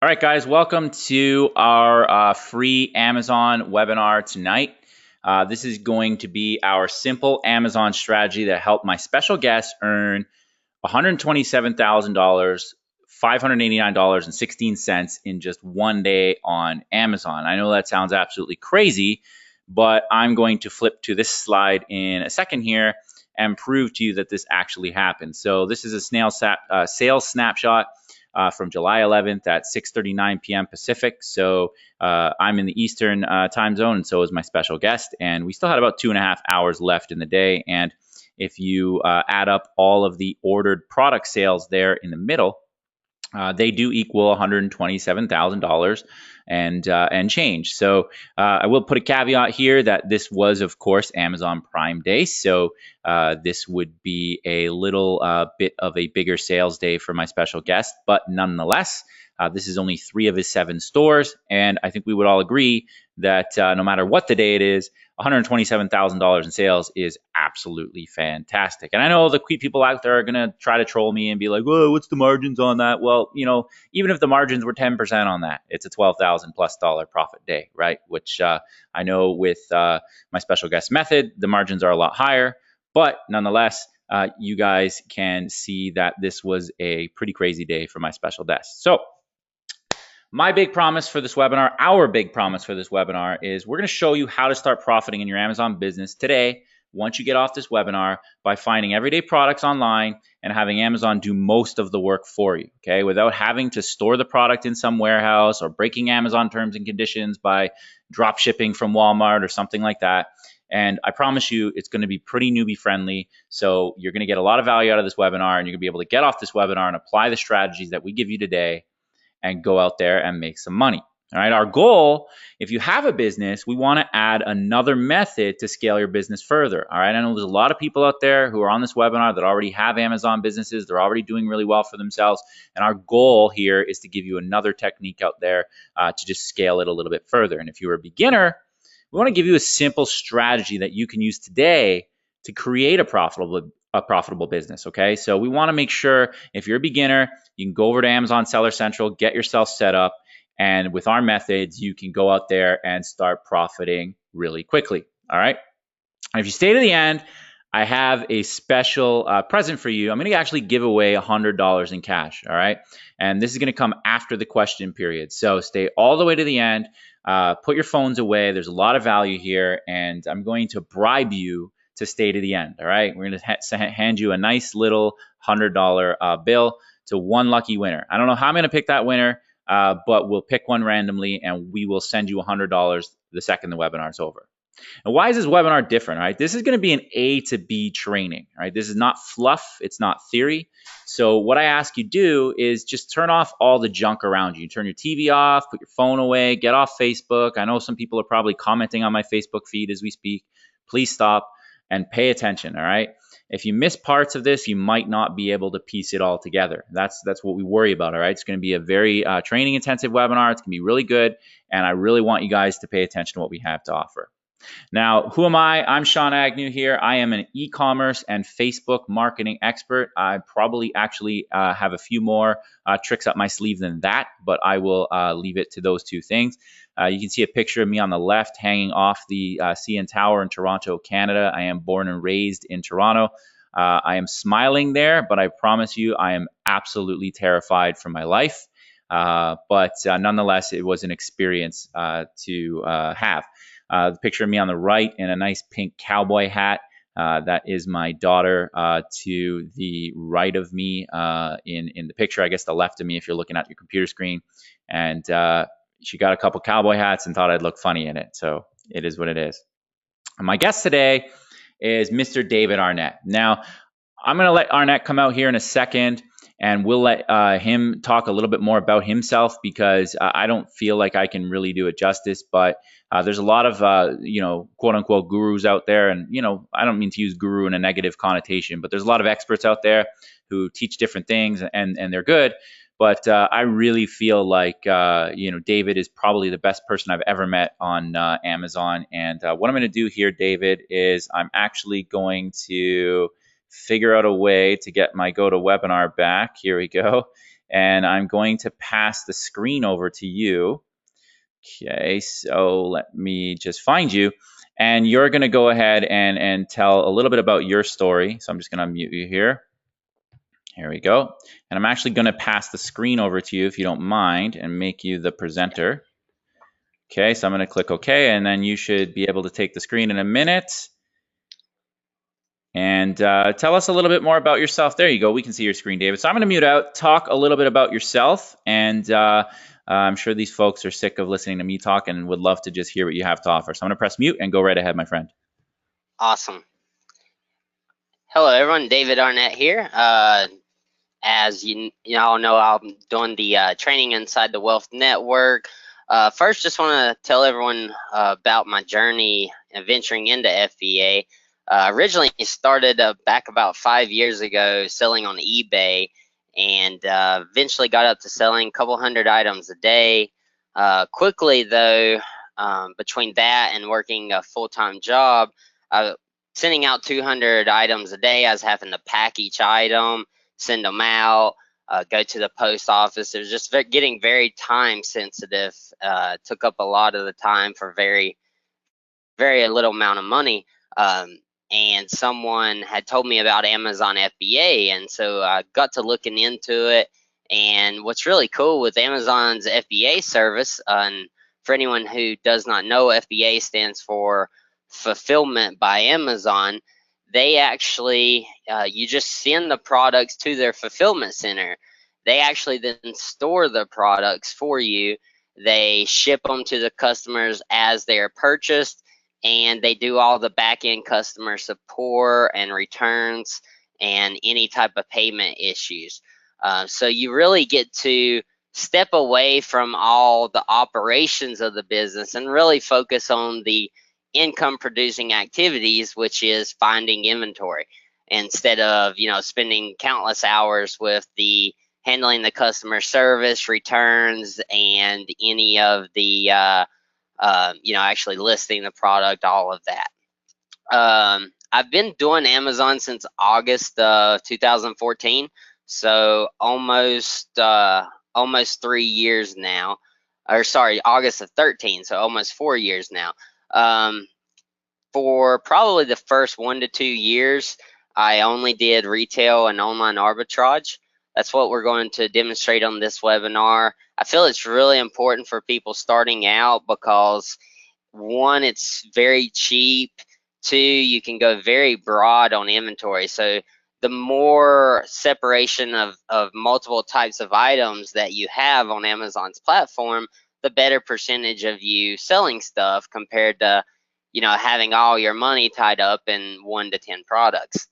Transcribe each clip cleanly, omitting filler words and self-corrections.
All right, guys, welcome to our free Amazon webinar tonight. This is going to be our simple Amazon strategy that helped my special guest earn $127,000, $589.16 in just one day on Amazon. I know that sounds absolutely crazy, but I'm going to flip to this slide in a second here and prove to you that this actually happened. So this is a sales snapshot from July 11th at 6:39 p.m. Pacific. So I'm in the Eastern time zone, and so is my special guest. And we still had about 2.5 hours left in the day. And if you add up all of the ordered product sales there in the middle, they do equal $127,000 and change. So I will put a caveat here that this was, of course, Amazon Prime Day. So this would be a little bit of a bigger sales day for my special guest, but nonetheless, this is only 3 of his 7 stores, and I think we would all agree that no matter what the day it is, $127,000 in sales is absolutely fantastic. And I know the people out there are going to try to troll me and be like, "Whoa, what's the margins on that?" Well, even if the margins were 10% on that, it's a $12,000 plus profit day, right? Which I know with my special guest method, the margins are a lot higher, but nonetheless, you guys can see that this was a pretty crazy day for my special guest. So my big promise for this webinar, our big promise for this webinar, is we're going to show you how to start profiting in your Amazon business today once you get off this webinar by finding everyday products online and having Amazon do most of the work for you, okay? Without having to store the product in some warehouse or breaking Amazon terms and conditions by drop shipping from Walmart or something like that. And I promise you, it's going to be pretty newbie friendly. So you're going to get a lot of value out of this webinar, and you're going to be able to get off this webinar and apply the strategies that we give you today and go out there and make some money. All right. Our goal, if you have a business, we want to add another method to scale your business further. All right. I know there's a lot of people out there who are on this webinar that already have Amazon businesses. They're already doing really well for themselves. And our goal here is to give you another technique out there to just scale it a little bit further. And if you're a beginner, we want to give you a simple strategy that you can use today to create a profitable business. Okay. So we want to make sure if you're a beginner, you can go over to Amazon Seller Central, get yourself set up. And with our methods, you can go out there and start profiting really quickly. All right. And if you stay to the end, I have a special present for you. I'm going to actually give away $100 in cash. All right. And this is going to come after the question period. So stay all the way to the end. Put your phones away. There's a lot of value here. And I'm going to bribe you to stay to the end. All right. We're going to hand you a nice little $100 bill to one lucky winner. I don't know how I'm going to pick that winner, but we'll pick one randomly and we will send you $100 the second the webinar is over. And why is this webinar different, right? This is going to be an A to B training, right? This is not fluff. It's not theory. So what I ask you do is just turn off all the junk around you. Turn your TV off, put your phone away, get off Facebook. I know some people are probably commenting on my Facebook feed as we speak. Please stop and pay attention, all right? If you miss parts of this, you might not be able to piece it all together. That's what we worry about, all right? It's going to be a very training-intensive webinar. It's going to be really good, and I really want you guys to pay attention to what we have to offer. Now, who am I? I'm Sean Agnew here. I am an e-commerce and Facebook marketing expert. I probably actually have a few more tricks up my sleeve than that, but I will leave it to those two things. You can see a picture of me on the left hanging off the CN Tower in Toronto, Canada. I am born and raised in Toronto. I am smiling there, but I promise you I am absolutely terrified for my life. But nonetheless, it was an experience to have. The picture of me on the right in a nice pink cowboy hat. That is my daughter to the right of me in the picture. I guess the left of me if you're looking at your computer screen. And she got a couple cowboy hats and thought I'd look funny in it. So it is what it is. And my guest today is Mr. David Arnett. Now, I'm going to let Arnett come out here in a second, and we'll let him talk a little bit more about himself because I don't feel like I can really do it justice. But there's a lot of, quote unquote gurus out there. And, I don't mean to use guru in a negative connotation, but there's a lot of experts out there who teach different things and they're good. But I really feel like, David is probably the best person I've ever met on Amazon. And what I'm going to do here, David, is I'm actually going to figure out a way to get my GoToWebinar back. Here we go. and I'm going to pass the screen over to you. Okay, so let me just find you. And you're going to go ahead and tell a little bit about your story. So I'm just going to unmute you here. Here we go. And I'm actually going to pass the screen over to you if you don't mind and make you the presenter. Okay, so I'm going to click OK, and then you should be able to take the screen in a minute. And tell us a little bit more about yourself. There you go. We can see your screen, David. So I'm going to mute out. Talk a little bit about yourself. And I'm sure these folks are sick of listening to me talk and would love to just hear what you have to offer. So I'm going to press mute and go right ahead, my friend. Awesome. Hello, everyone. David Arnett here. As you all know, I'm doing the training inside the Wealth Network. First, just want to tell everyone about my journey and venturing into FBA. Originally started back about 5 years ago selling on eBay, and eventually got up to selling a couple hundred items a day. Quickly though, between that and working a full-time job, sending out 200 items a day, I was having to pack each item, send them out, go to the post office. It was just getting very time sensitive. Took up a lot of the time for very little amount of money. And someone had told me about Amazon FBA, and so I got to looking into it. And what's really cool with Amazon's FBA service, and for anyone who does not know, FBA stands for Fulfillment by Amazon. They actually, you just send the products to their fulfillment center. They actually then store the products for you. They ship them to the customers as they are purchased, and they do all the back-end customer support and returns and any type of payment issues. So you really get to step away from all the operations of the business and really focus on the income producing activities, which is finding inventory, instead of spending countless hours with the handling the customer service, returns, and any of the actually listing the product, all of that. I've been doing Amazon since August 2014, so almost 3 years now, or sorry, August of 13, so almost 4 years now. For probably the first 1 to 2 years, I only did retail and online arbitrage. That's what we're going to demonstrate on this webinar. I feel it's really important for people starting out because, one, it's very cheap. Two, you can go very broad on inventory. So the more separation of multiple types of items that you have on Amazon's platform, the better percentage of you selling stuff compared to having all your money tied up in 1 to 10 products.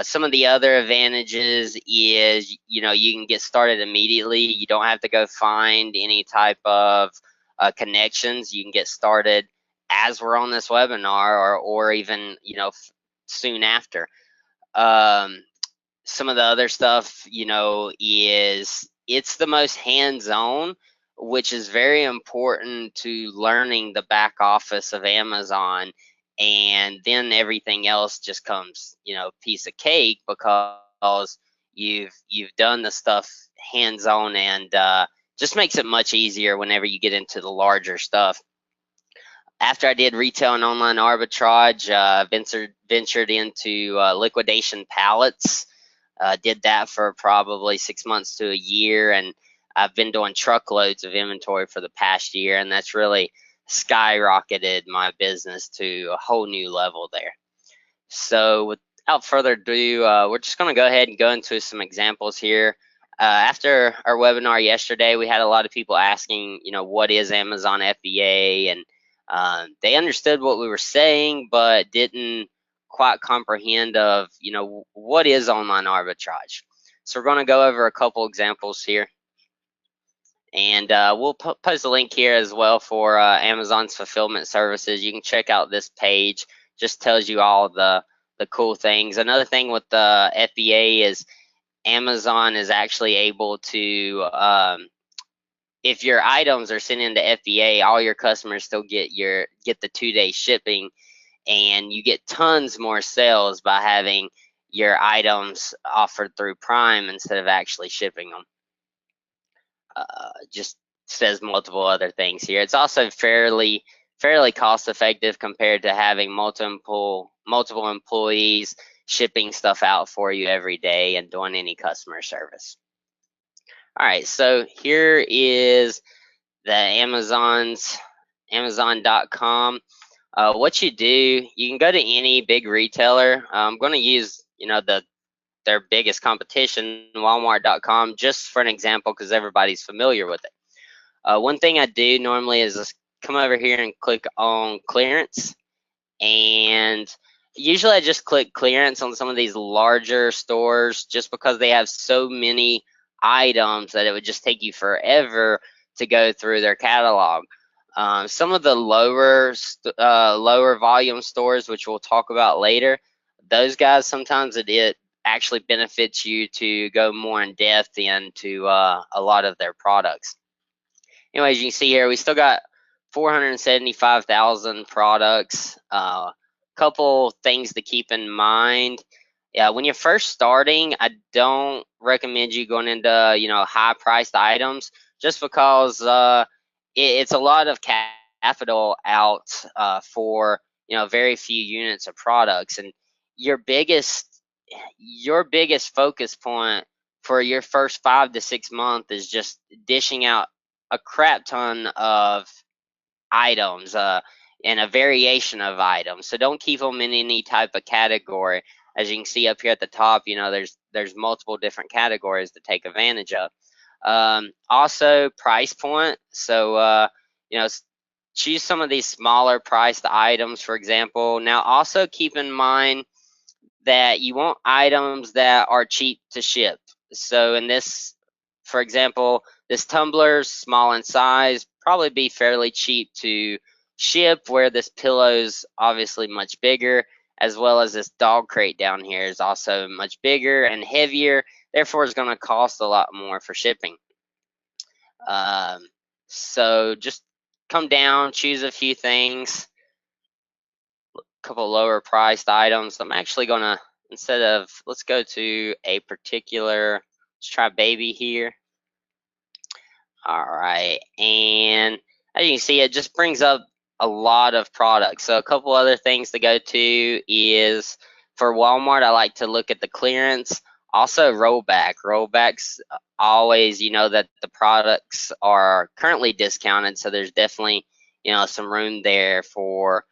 Some of the other advantages is, you can get started immediately. You don't have to go find any type of connections. You can get started as we're on this webinar, or even, soon after. Some of the other stuff, is it's the most hands-on, which is very important to learning the back office of Amazon. And then everything else just comes, piece of cake, because you've done the stuff hands-on, and just makes it much easier whenever you get into the larger stuff. After I did retail and online arbitrage, ventured into liquidation pallets. Did that for probably 6 months to a year, and I've been doing truckloads of inventory for the past year, and that's really skyrocketed my business to a whole new level there. So without further ado, we're just going to go ahead and go into some examples here. After our webinar yesterday, we had a lot of people asking, what is Amazon FBA? And they understood what we were saying, but didn't quite comprehend of, what is online arbitrage. So we're going to go over a couple examples here. And we'll post a link here as well for Amazon's fulfillment services. You can check out this page. Just tells you all the cool things. Another thing with the FBA is Amazon is actually able to, if your items are sent into FBA, all your customers still get the 2-day shipping, and you get tons more sales by having your items offered through Prime instead of actually shipping them. just says multiple other things here. It's also fairly cost effective compared to having multiple employees shipping stuff out for you every day and doing any customer service. All right, so here is the Amazon.com. What you do, you can go to any big retailer. I'm going to use, their biggest competition, Walmart.com, just for an example because everybody's familiar with it. One thing I do normally is just come over here and click on clearance, and usually I just click clearance on some of these larger stores just because they have so many items that it would just take you forever to go through their catalog. Some of the lower volume stores, which we'll talk about later, those guys sometimes it actually benefits you to go more in depth into a lot of their products. Anyways, you can see here we still got 475,000 products. Couple things to keep in mind. Yeah, when you're first starting, I don't recommend you going into high-priced items just because it's a lot of capital out for very few units of products, and your biggest focus point for your first 5 to 6 months is just dishing out a crap ton of items and a variation of items. So don't keep them in any type of category. As you can see up here at the top, there's multiple different categories to take advantage of. Also, price point. So choose some of these smaller priced items, for example. Now, also keep in mind that you want items that are cheap to ship. So in this, for example, this tumbler, small in size, probably be fairly cheap to ship, where this pillow is obviously much bigger, as well as this dog crate down here is also much bigger and heavier, therefore it's going to cost a lot more for shipping. So just come down, choose a few things, a couple lower priced items. I'm actually going to, instead of, let's go to a particular, let's try baby here. All right, and as you can see, it just brings up a lot of products. So a couple other things to go to is, for Walmart, I like to look at the clearance. Also rollback. Rollbacks always, that the products are currently discounted, so there's definitely, some room there for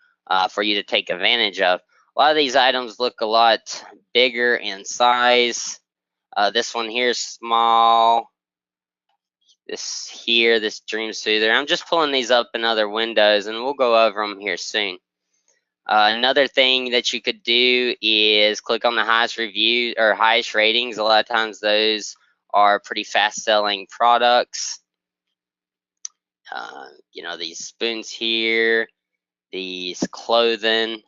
you to take advantage of. A lot of these items look a lot bigger in size. This one here is small. This Dream Soother. I'm just pulling these up in other windows, and we'll go over them here soon. Another thing that you could do is click on the highest review or highest ratings. A lot of times those are pretty fast selling products. These spoons here, these clothing.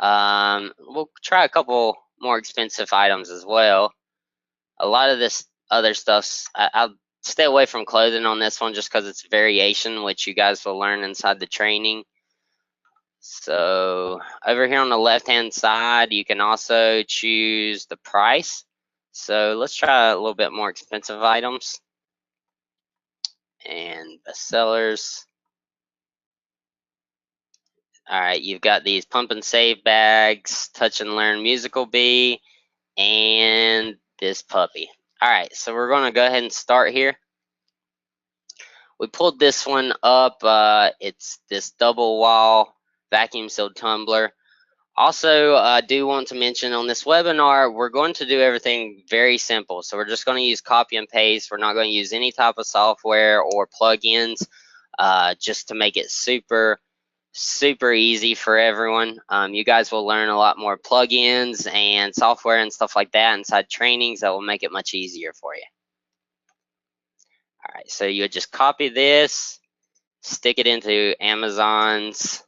We'll try a couple more expensive items as well. A lot of this other stuff's, I'll stay away from clothing on this one just because it's variation, which you guys will learn inside the training. So over here on the left hand side, you can also choose the price. So let's try a little bit more expensive items and bestsellers. All right, you've got these pump and save bags, touch and learn musical bee, and this puppy. All right, so we're going to go ahead and start here. We pulled this one up. It's this double wall vacuum sealed tumbler. Also, I do want to mention on this webinar, we're going to do everything very simple. So we're just going to use copy and paste. We're not going to use any type of software or plugins, just to make it super easy for everyone. You guys will learn a lot more plugins and software and stuff like that inside trainings that will make it much easier for you. All right, so you would just copy this, stick it into Amazon's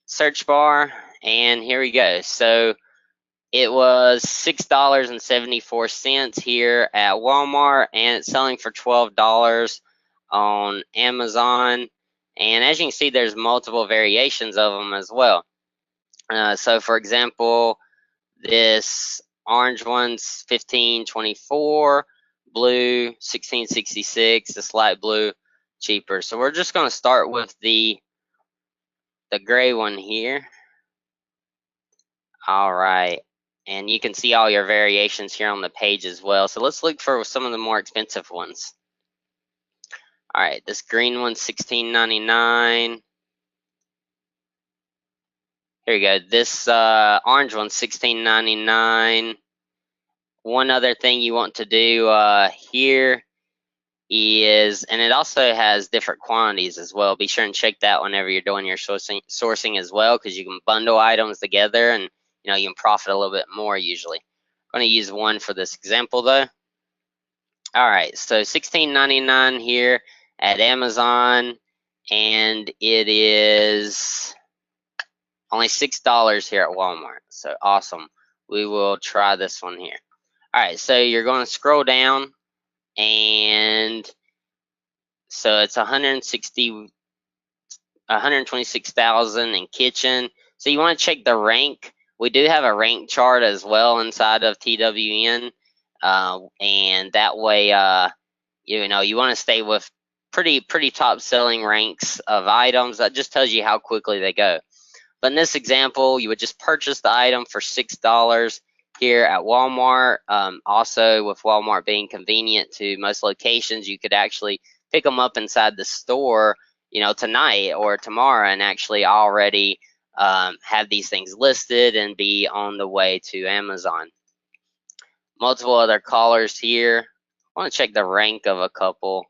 search bar, and here we go. So it was $6.74 here at Walmart, and it's selling for $12 on Amazon. And as you can see, there's multiple variations of them as well. So for example, this orange one's $15.24, blue, 1666, this light blue, cheaper. So we're just going to start with the gray one here. All right. And you can see all your variations here on the page as well. So let's look for some of the more expensive ones. All right, this green one's $16.99. Here you go. This orange one's $16.99. One other thing you want to do here is, and it also has different quantities as well. Be sure and check that whenever you're doing your sourcing as well, because you can bundle items together and you can profit a little bit more usually. I'm going to use one for this example though. All right, so $16.99 here at Amazon, and it is only $6 here at Walmart. So awesome. We will try this one here. All right, so you're going to scroll down, and so it's 126,000 in kitchen. So you want to check the rank. We do have a rank chart as well inside of TWN, and that way, you want to stay with pretty top selling ranks of items. That just tells you how quickly they go. But in this example, you would just purchase the item for $6 here at Walmart. Also, with Walmart being convenient to most locations, you could actually pick them up inside the store, tonight or tomorrow, and actually already have these things listed and be on the way to Amazon. Multiple other callers here. I want to check the rank of a couple.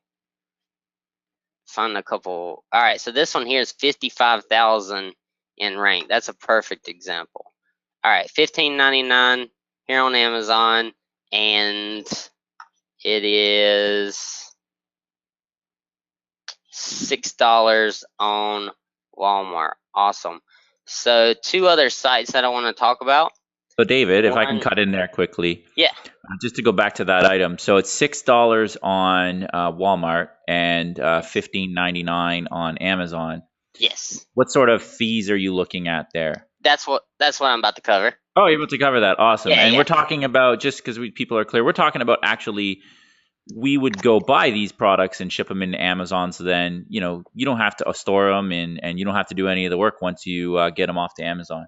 Find a couple. All right, so this one here is 55,000 in rank. That's a perfect example. All right, $15.99 here on Amazon, and it is $6 on Walmart. Awesome. So two other sites that I want to talk about. So David, if I can cut in there quickly. Yeah. Just to go back to that item. So it's $6 on Walmart and $15.99 on Amazon. Yes. What sort of fees are you looking at there? That's what I'm about to cover. Oh, you're about to cover that. Awesome. Yeah, and we're talking about, just because people are clear, we're talking about actually we would go buy these products and ship them into Amazon. So then, you don't have to store them and you don't have to do any of the work once you get them off to Amazon.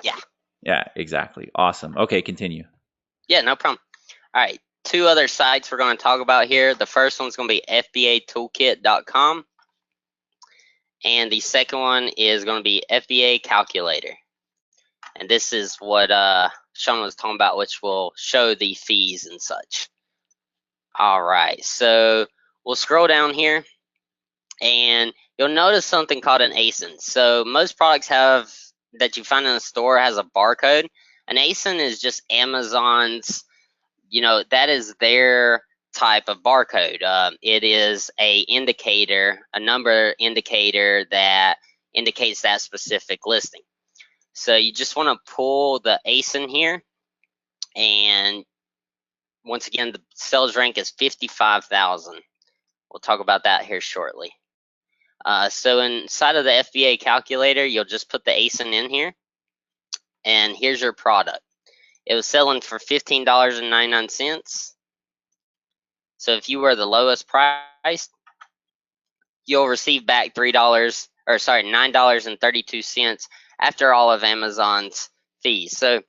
Yeah. Yeah, exactly. Awesome. Okay, continue. Yeah, no problem. All right. Two other sites we're going to talk about here. The first one's going to be FBAtoolkit.com. And the second one is going to be FBA Calculator. And this is what Sean was talking about, which will show the fees and such. All right. So we'll scroll down here, and you'll notice something called an ASIN. So most products that you find in the store has a barcode. An ASIN is just Amazon's, that is their type of barcode. It is a number indicator that indicates that specific listing. So you just want to pull the ASIN here, and once again, the sales rank is 55,000. We'll talk about that here shortly. So inside of the FBA calculator, you'll just put the ASIN in here, and here's your product. It was selling for $15.99. So if you were the lowest price, you'll receive back $9.32 after all of Amazon's fees. So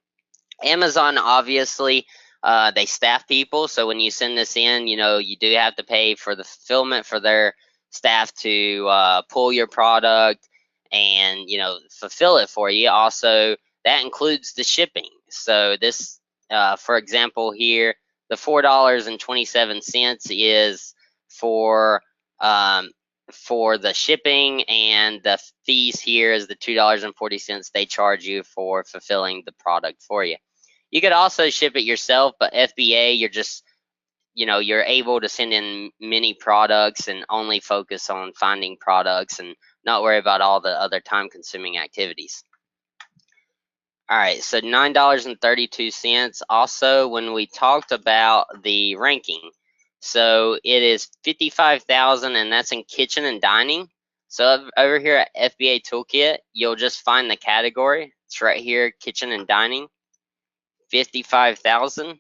Amazon, obviously, they staff people. So when you send this in, you do have to pay for the fulfillment for their staff to pull your product and, fulfill it for you. Also, that includes the shipping. So this, for example, here, the $4.27 is for the shipping, and the fees here is the $2.40 they charge you for fulfilling the product for you. You could also ship it yourself, but FBA, you're just, you're able to send in many products and only focus on finding products and not worry about all the other time-consuming activities. All right, so $9.32. Also, when we talked about the ranking, so it is 55,000, and that's in kitchen and dining. So over here at FBA Toolkit, you'll just find the category. It's right here, kitchen and dining, 55,000.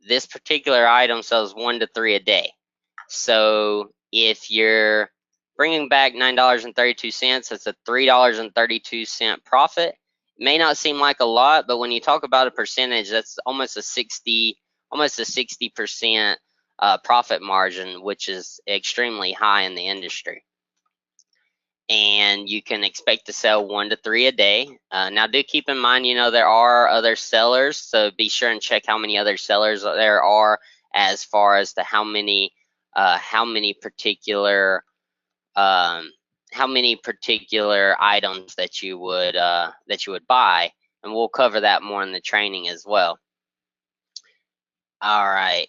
this particular item sells 1 to 3 a day. So if you're bringing back $9.32, that's a $3.32 profit. It may not seem like a lot, but when you talk about a percentage, that's almost a 60% profit margin, which is extremely high in the industry. And you can expect to sell 1 to 3 a day. Now, do keep in mind, there are other sellers, so be sure and check how many other sellers there are as far as to how many particular items that you would buy, and we'll cover that more in the training as well. All right,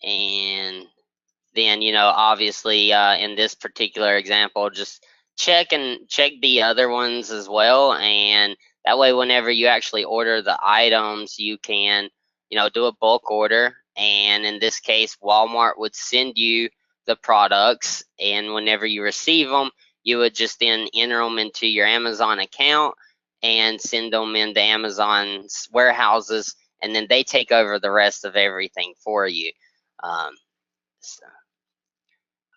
and then obviously in this particular example, just check the other ones as well, and that way whenever you actually order the items, you can do a bulk order. And in this case, Walmart would send you the products, and whenever you receive them, you would just then enter them into your Amazon account and send them into Amazon's warehouses, and then they take over the rest of everything for you. So,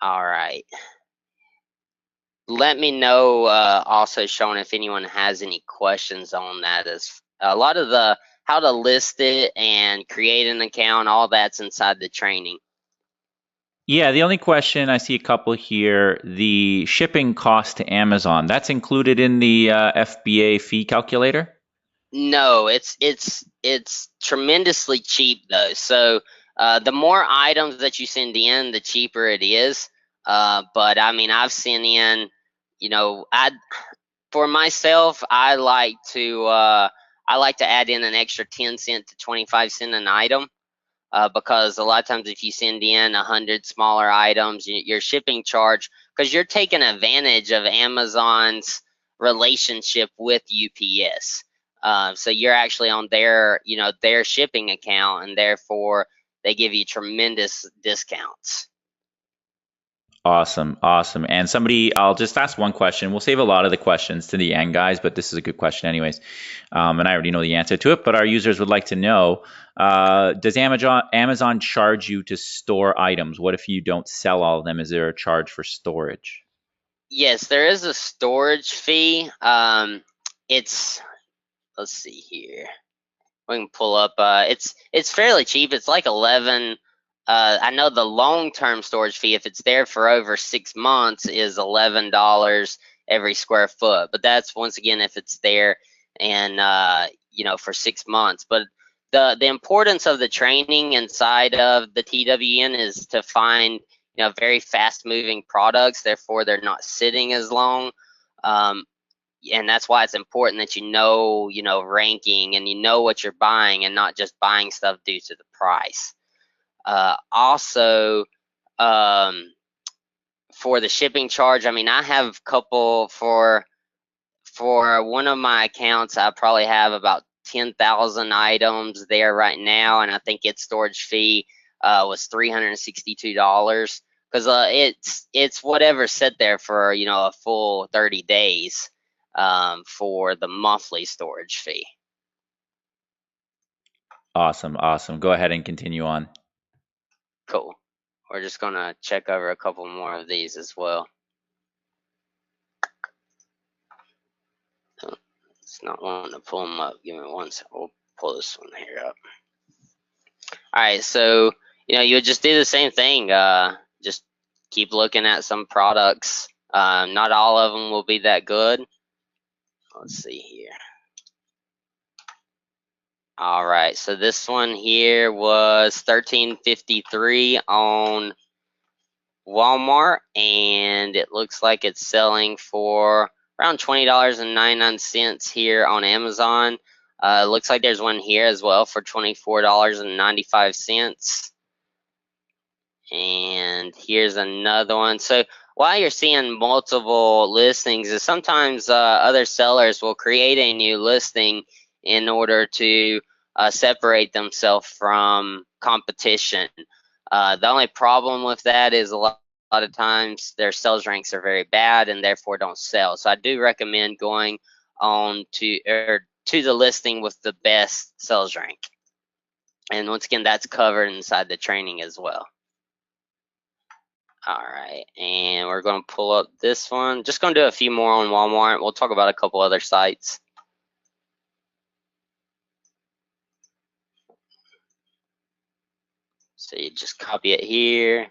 all right. Let me know also, Sean, if anyone has any questions on that. As a lot of the how to list it and create an account, all that's inside the training. Yeah, the only question, I see a couple here, the shipping cost to Amazon, that's included in the FBA fee calculator? No, it's tremendously cheap though. So the more items that you send in, the cheaper it is. But I mean, I've sent in, for myself, I like to add in an extra 10 cent to 25 cent an item. Because a lot of times if you send in 100 smaller items, your shipping charge, because you're taking advantage of Amazon's relationship with UPS. So you're actually on their shipping account, and therefore they give you tremendous discounts. Awesome, awesome. And I'll just ask one question. We'll save a lot of the questions to the end, guys, but this is a good question anyways. And I already know the answer to it, but our users would like to know, does Amazon charge you to store items? What if you don't sell all of them? Is there a charge for storage? Yes, there is a storage fee. Let's see here. We can pull up. It's fairly cheap. It's like 11. I know the long-term storage fee, if it's there for over 6 months, is $11 every square foot. But that's once again if it's there and for 6 months. But the importance of the training inside of the TWN is to find very fast-moving products. Therefore, they're not sitting as long. And that's why it's important that ranking, and what you're buying, and not just buying stuff due to the price. Also, for the shipping charge, I mean, I have a couple for one of my accounts. I probably have about 10,000 items there right now, and I think its storage fee was $362 because it's whatever set there for a full 30 days for the monthly storage fee. Awesome, awesome. Go ahead and continue on. Cool. We're just gonna check over a couple more of these as well. It's not wanting to pull them up. Give me one second. We'll pull this one here up. All right, so you would just do the same thing. Just keep looking at some products. Not all of them will be that good. Let's see here. All right, so this one here was $13.53 on Walmart, and it looks like it's selling for around $20.99 here on Amazon. It looks like there's one here as well for $24.95. And here's another one. So while you're seeing multiple listings, is sometimes other sellers will create a new listing in order to separate themselves from competition. The only problem with that is a lot of times their sales ranks are very bad and therefore don't sell. So I do recommend going on to the listing with the best sales rank. And once again, that's covered inside the training as well. All right, and we're going to pull up this one. Just going to do a few more on Walmart. We'll talk about a couple other sites. So you just copy it here.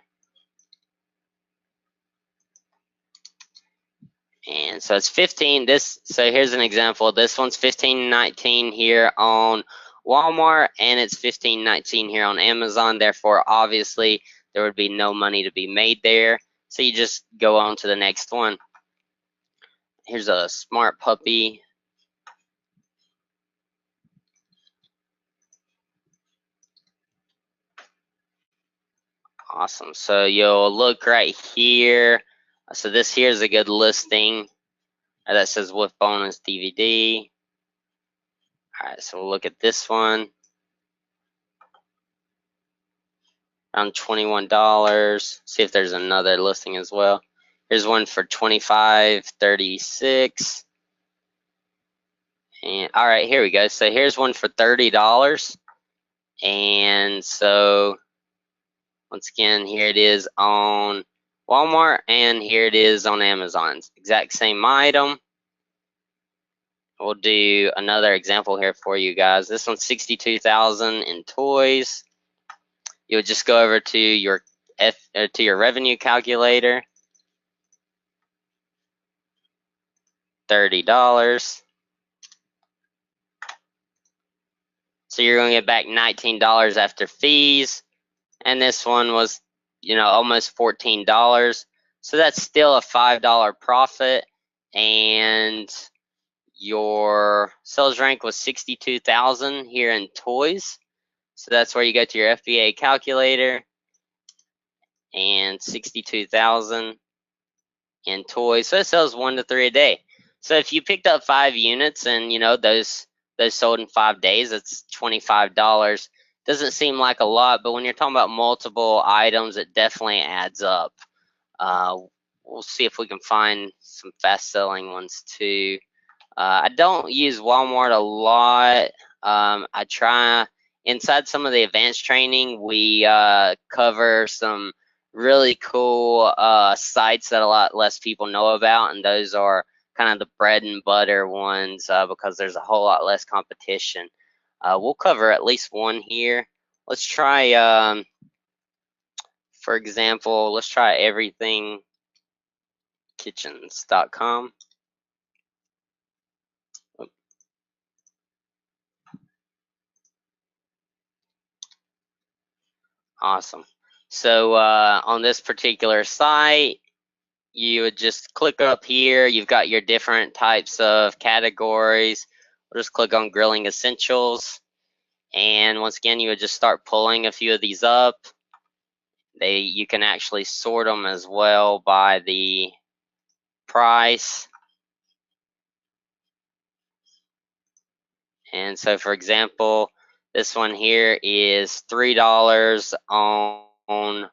And so it's 15. So here's an example. This one's 15.19 here on Walmart, and it's 15.19 here on Amazon. Therefore, obviously, there would be no money to be made there. So you just go on to the next one. Here's a Smart Puppy. Awesome. So you'll look right here. So this here is a good listing that says with bonus DVD. All right, so we'll look at this one. Around $21. See if there's another listing as well. Here's one for $25.36. And all right, here we go. So here's one for $30. And so once again, here it is on Walmart, and here it is on Amazon. Exact same item. We'll do another example here for you guys. This one's $62,000 in toys. You'll just go over to your revenue calculator. $30. So you're going to get back $19 after fees. And this one was, almost $14. So that's still a $5 profit. And your sales rank was 62,000 here in toys. So that's where you go to your FBA calculator, and 62,000 in toys. So it sells 1 to 3 a day. So if you picked up 5 units and those sold in 5 days, that's $25. Doesn't seem like a lot, but when you're talking about multiple items, it definitely adds up. We'll see if we can find some fast-selling ones too. I don't use Walmart a lot. I try inside some of the advanced training. We cover some really cool sites that a lot less people know about, and those are kind of the bread and butter ones because there's a whole lot less competition. We'll cover at least one here. Let's try, for example, let's try everythingkitchens.com. Awesome. So on this particular site, you would just click up here. You've got your different types of categories. We'll just click on grilling essentials. And once again, you would just start pulling a few of these up. You can actually sort them as well by the price. And so for example, this one here is $3 on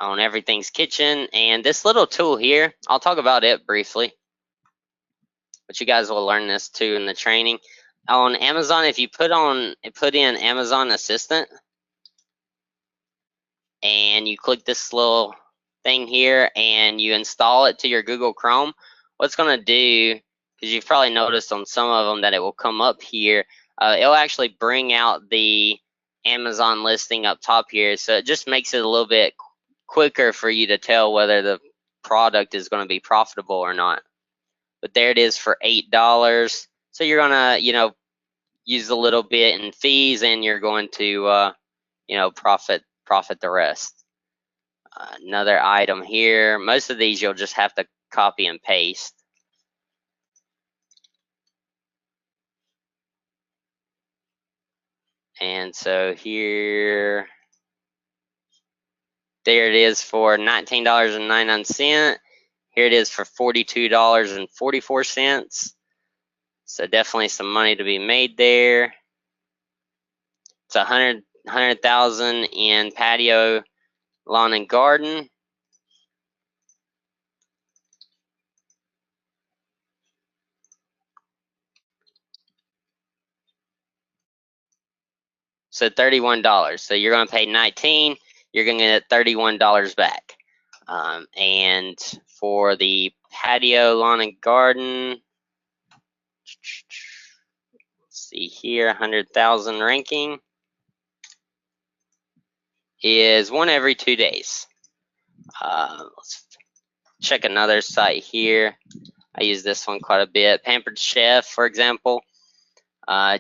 Everything's Kitchen. And this little tool here, I'll talk about it briefly, but you guys will learn this too in the training. On Amazon, if you put in Amazon Assistant and you click this little thing here and you install it to your Google Chrome, what's going to do, because you've probably noticed on some of them that it will come up here, it'll actually bring out the Amazon listing up top here. So it just makes it a little bit quicker for you to tell whether the product is going to be profitable or not. But there it is for $8. So you're gonna, use a little bit in fees, and you're going to, profit the rest. Another item here. Most of these you'll just have to copy and paste. And so here, there it is for $19.99. Here it is for $42.44. So definitely some money to be made there. It's 100,000 in patio, lawn and garden. So $31. So you're going to pay $19. You're going to get $31 back. And for the patio, lawn, and garden, let's see here, 100,000 ranking is one every 2 days. Let's check another site here. I use this one quite a bit. Pampered Chef, for example.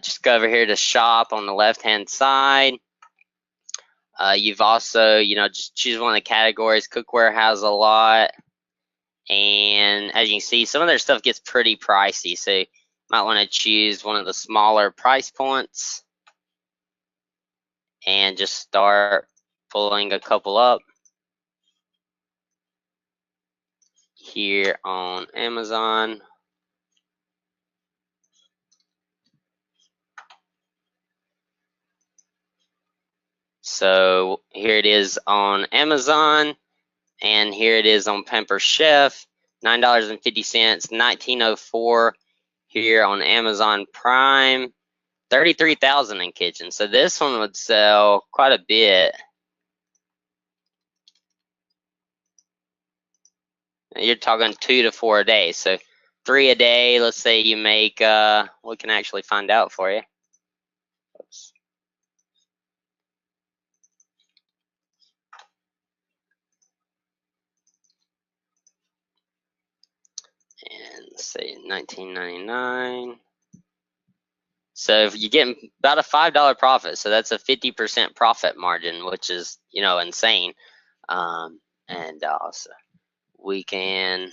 Just go over here to shop on the left-hand side. You've also, just choose one of the categories. Cookware has a lot. And as you can see, some of their stuff gets pretty pricey. So you might want to choose one of the smaller price points and just start pulling a couple up here on Amazon. So here it is on Amazon, and here it is on Pampered Chef, $9.50, $19.04 here on Amazon Prime, 33,000 in kitchen. So this one would sell quite a bit. You're talking 2 to 4 a day. So 3 a day, let's say you make, we can actually find out for you. Oops. And say $19.99. So if you get about a $5 profit, so that's a 50% profit margin, which is insane. And also we can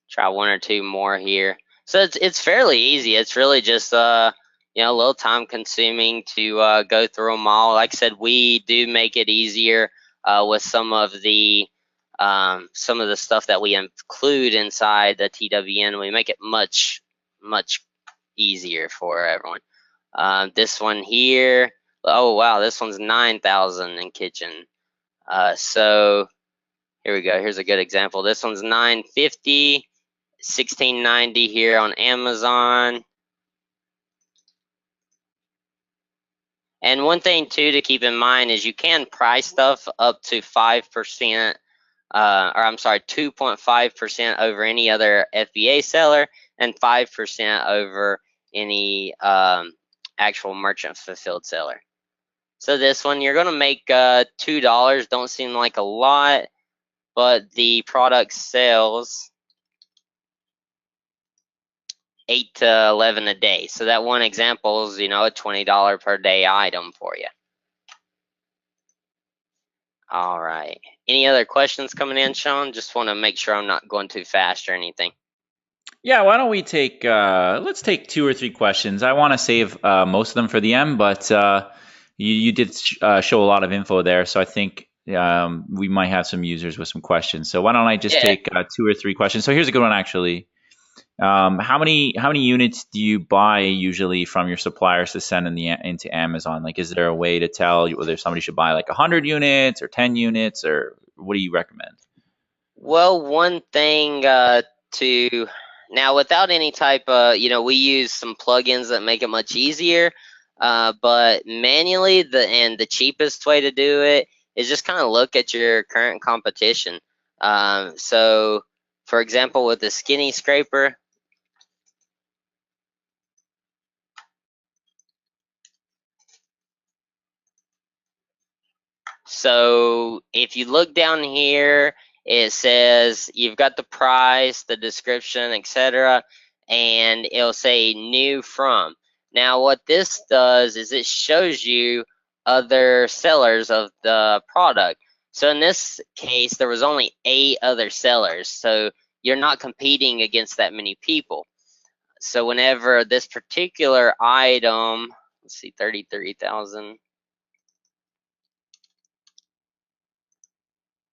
try one or two more here. So it's fairly easy. It's really just a little time consuming to go through them all. Like I said, we do make it easier with some of the stuff that we include inside the TWN. We make it much easier for everyone. This one here, oh wow, this one's 9,000 in kitchen. So here we go. Here's a good example. This one's $9.50, $16.90 here on Amazon. And one thing too to keep in mind is you can price stuff up to 5%, or I'm sorry, 2.5% over any other FBA seller, and 5% over any actual merchant fulfilled seller. So this one, you're gonna make $2. Don't seem like a lot, but the product sells 8 to 11 a day. So that one example is, a $20 per day item for you. All right. Any other questions coming in, Sean? Just want to make sure I'm not going too fast or anything. Yeah, why don't we take, let's take 2 or 3 questions. I want to save most of them for the end, but you did show a lot of info there, so I think we might have some users with some questions. So why don't I just take 2 or 3 questions? So here's a good one, actually. How many units do you buy usually from your suppliers to send into Amazon? Like, is there a way to tell whether somebody should buy like 100 units or 10 units, or what do you recommend? Well, one thing to now, without any type of, we use some plugins that make it much easier, but manually, the cheapest way to do it is just kind of look at your current competition. So, for example, with the Skinny Scraper, so if you look down here, it says you've got the price, the description, etc., and it'll say new from. Now what this does is it shows you other sellers of the product. So in this case, there was only 8 other sellers, so you're not competing against that many people. So whenever this particular item, let's see, 33,000.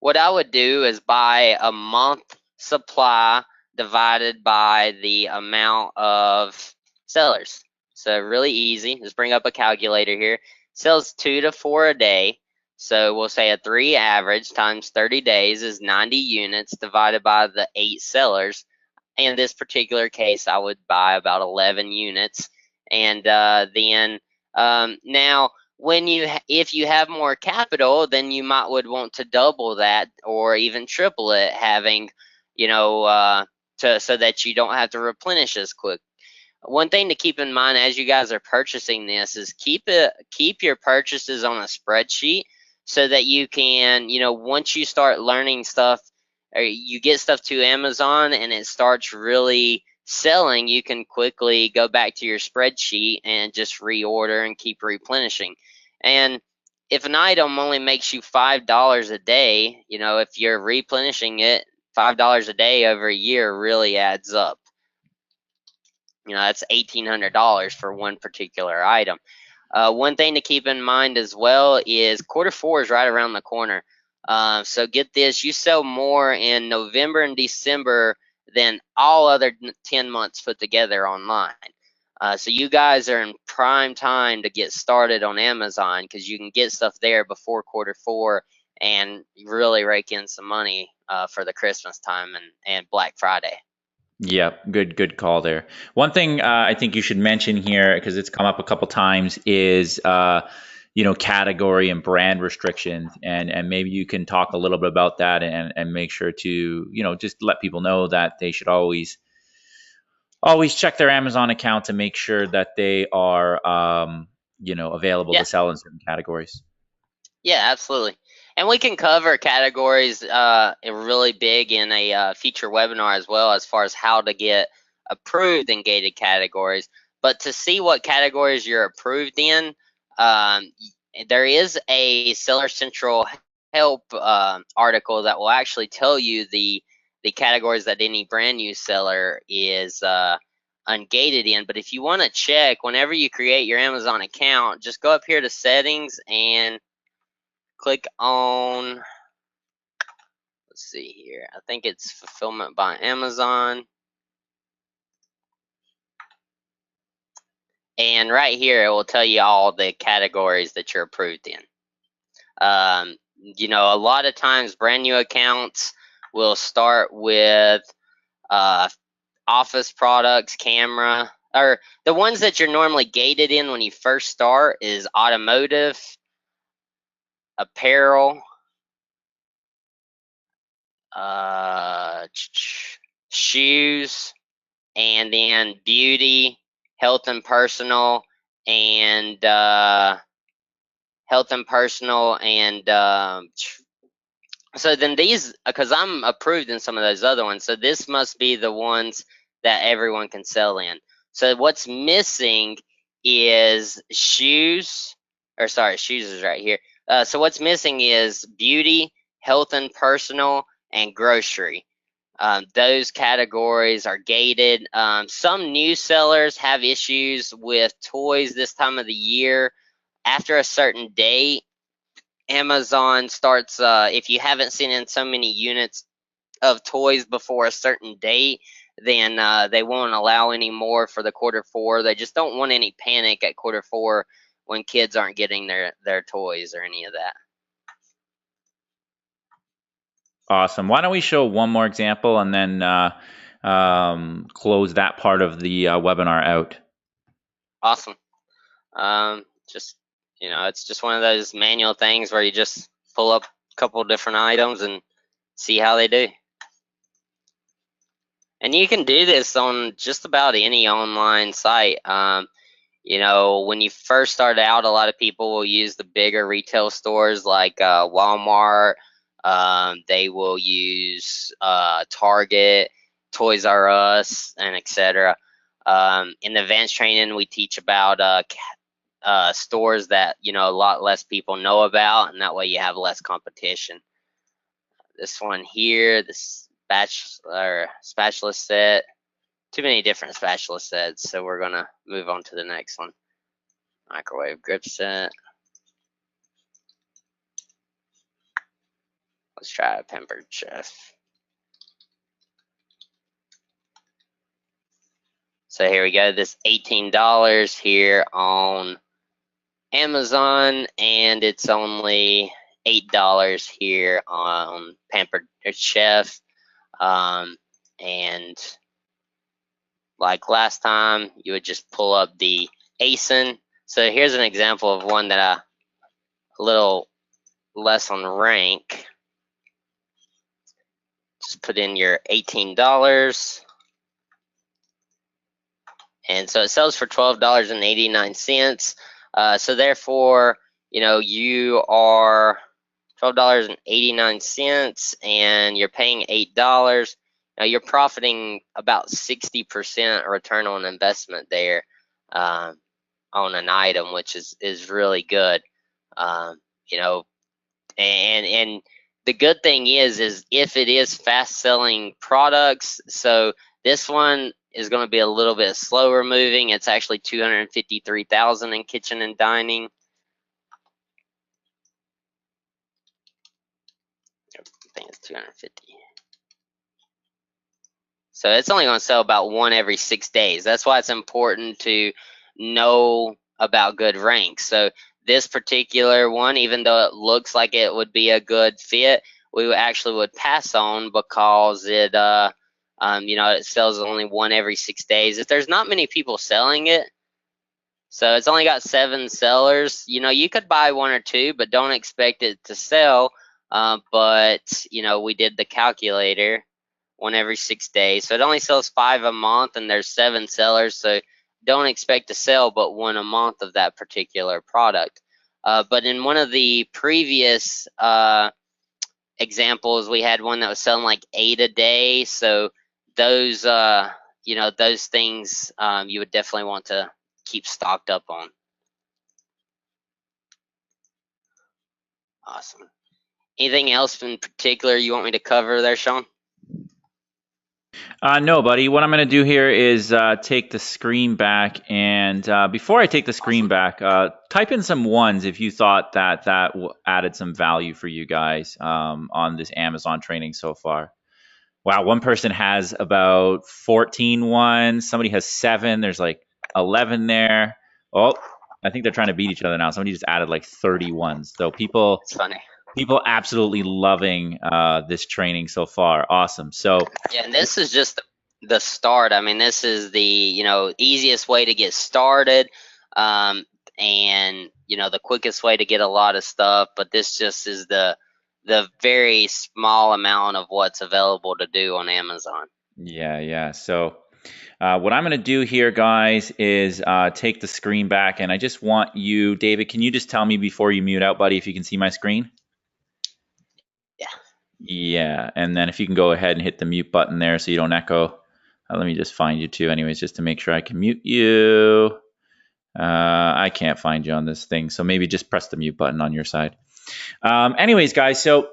What I would do is buy a month supply divided by the amount of sellers. So really easy. Just bring up a calculator here. Sells 2 to 4 a day. So we'll say a 3 average times 30 days is 90 units divided by the 8 sellers. In this particular case, I would buy about 11 units. And then Now, if you have more capital, then you would want to double that or even triple it, having, so that you don't have to replenish as quick. One thing to keep in mind as you guys are purchasing this is keep your purchases on a spreadsheet so that you can, once you start learning stuff or you get stuff to Amazon and it starts really selling, you can quickly go back to your spreadsheet and just reorder and keep replenishing. And if an item only makes you $5 a day, if you're replenishing it, $5 a day over a year really adds up. That's $1,800 for one particular item. One thing to keep in mind as well is Q4 is right around the corner. So get this, you sell more in November and December than all other 10 months put together online. So you guys are in prime time to get started on Amazon because you can get stuff there before Q4 and really rake in some money for the Christmas time and Black Friday. Yeah, good call there. One thing I think you should mention here, because it's come up a couple times, is category and brand restrictions, and maybe you can talk a little bit about that and make sure to just let people know that they should always check their Amazon account to make sure that they are available Yeah. to sell in certain categories. Yeah, absolutely. And we can cover categories really big in a future webinar as well, as far as how to get approved in gated categories. But to see what categories you're approved in, there is a Seller Central help article that will actually tell you the categories that any brand new seller is ungated in. But if you want to check, whenever you create your Amazon account, just go up here to settings and click on, let's see here, I think it's fulfillment by Amazon. And right here, it will tell you all the categories that you're approved in. A lot of times brand new accounts will start with office products, camera, or the ones that you're normally gated in when you first start is automotive, apparel, shoes, and then beauty, health and personal, and so then these, because I'm approved in some of those other ones, so this must be the ones that everyone can sell in. So what's missing is shoes, or sorry, shoes is right here. So what's missing is beauty, health and personal, and grocery. Those categories are gated. Some new sellers have issues with toys this time of the year. After a certain date, Amazon starts, if you haven't seen in so many units of toys before a certain date, then they won't allow any more for the Q4. They just don't want any panic at Q4 when kids aren't getting their toys or any of that. Awesome. Why don't we show one more example and then close that part of the webinar out? Awesome. Just, it's just one of those manual things where you just pull up a couple different items and see how they do. And you can do this on just about any online site. When you first start out, a lot of people will use the bigger retail stores like Walmart. They will use Target, Toys R Us, and etc. In the advanced training, we teach about stores that a lot less people know about, and that way you have less competition. This one here, this spatula set. Too many different spatula sets, so we're gonna move on to the next one. Microwave grip set. Let's try a Pampered Chef. So here we go. This $18 here on Amazon, and it's only $8 here on Pampered Chef. And like last time, you would just pull up the ASIN So here's an example of one that a little less on rank. Just put in your $18. And so it sells for $12.89. So therefore, you are $12.89 and you're paying $8. Now you're profiting about 60% return on investment there on an item, which is really good. You know, and the good thing is if it is fast selling products, so this one is going to be a little bit slower moving. It's actually 253,000 in kitchen and dining. I think it's 250. So it's only going to sell about one every 6 days. That's why it's important to know about good ranks. So this particular one, even though it looks like it would be a good fit, we actually would pass on because it it sells only one every 6 days. If there's not many people selling it, so it's only got 7 sellers, you could buy 1 or 2, but don't expect it to sell. But we did the calculator, 1 every 6 days, so it only sells 5 a month, and there's 7 sellers, so don't expect to sell but 1 a month of that particular product. But in one of the previous examples, we had one that was selling like 8 a day. So those, those things you would definitely want to keep stocked up on. Awesome. Anything else in particular you want me to cover there, Sean? No, buddy. What I'm going to do here is take the screen back, and before I take the screen back, type in some ones if you thought that added some value for you guys on this Amazon training so far. Wow, one person has about 14 ones. Somebody has 7. There's like 11 there. Oh, I think they're trying to beat each other now. Somebody just added like 30 ones. So people, It's funny. people absolutely loving this training so far. Awesome. So Yeah, and this is just the start. I mean, this is the easiest way to get started, and the quickest way to get a lot of stuff. But this just is the very small amount of what's available to do on Amazon. yeah. So what I'm going to do here, guys, is take the screen back, and I just want you, David, can you just tell me before you mute out, buddy, if you can see my screen? Yeah. Yeah, and then if you can go ahead and hit the mute button there so you don't echo. Let me just find you too, anyways, just to make sure I can mute you. I can't find you on this thing, so maybe just press the mute button on your side. Anyways, guys, so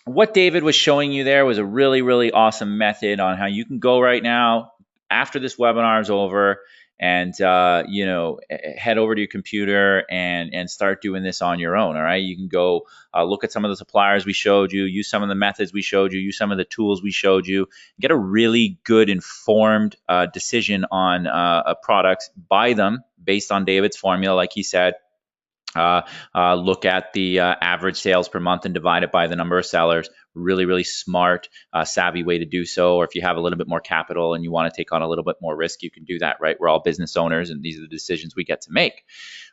what David was showing you there was a really, really awesome method on how you can go right now after this webinar is over and head over to your computer and start doing this on your own. All right, you can go look at some of the suppliers we showed you, use some of the methods we showed you, use some of the tools we showed you, get a really good informed decision on products, buy them based on David's formula, like he said. Look at the average sales per month and divide it by the number of sellers. Really, really smart, savvy way to do so. Or if you have a little bit more capital and you want to take on a little bit more risk, you can do that, right? We're all business owners and these are the decisions we get to make.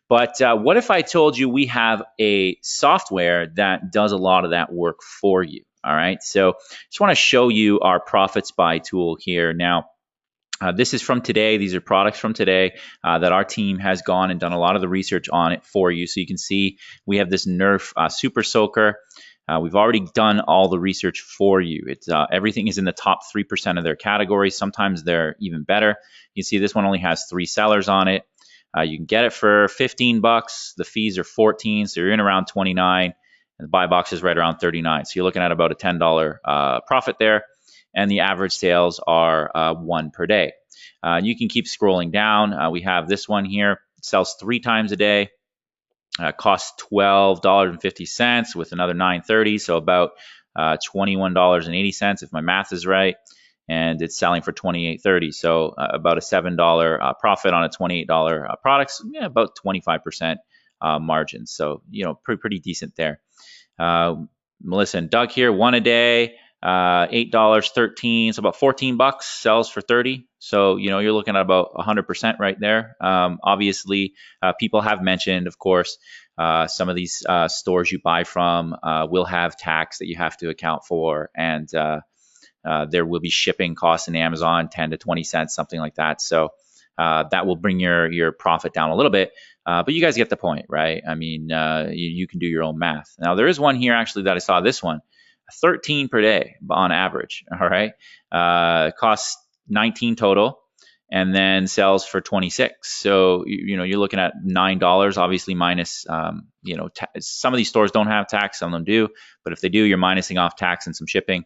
But what if I told you we have a software that does a lot of that work for you? All right. So just want to show you our Profits By tool here. Now, this is from today. These are products from today that our team has gone and done a lot of the research on it for you. So you can see we have this Nerf Super Soaker. We've already done all the research for you. It's everything is in the top 3% of their categories. Sometimes they're even better. You can see this one only has 3 sellers on it. You can get it for $15. The fees are 14, so you're in around 29, and the buy box is right around 39. So you're looking at about a $10 profit there. And the average sales are 1 per day. You can keep scrolling down. We have this one here. It sells 3 times a day. Costs $12.50 with another $9.30, so about $21.80 if my math is right. And it's selling for $28.30, so about a $7 profit on a $28 products. Yeah, about 25% margin. So pretty decent there. Melissa and Doug here, 1 a day. $8.13, so about 14 bucks, sells for 30. So, you're looking at about 100% right there. Obviously, people have mentioned, of course, some of these stores you buy from will have tax that you have to account for, and there will be shipping costs in Amazon, 10 to 20 cents, something like that. So that will bring your profit down a little bit. But you guys get the point, right? I mean, you can do your own math. Now, there is one here actually that I saw, this one, 13 per day on average. All right. Costs 19 total and then sells for 26. So, you're looking at $9, obviously minus, some of these stores don't have tax, some of them do. But if they do, you're minusing off tax and some shipping.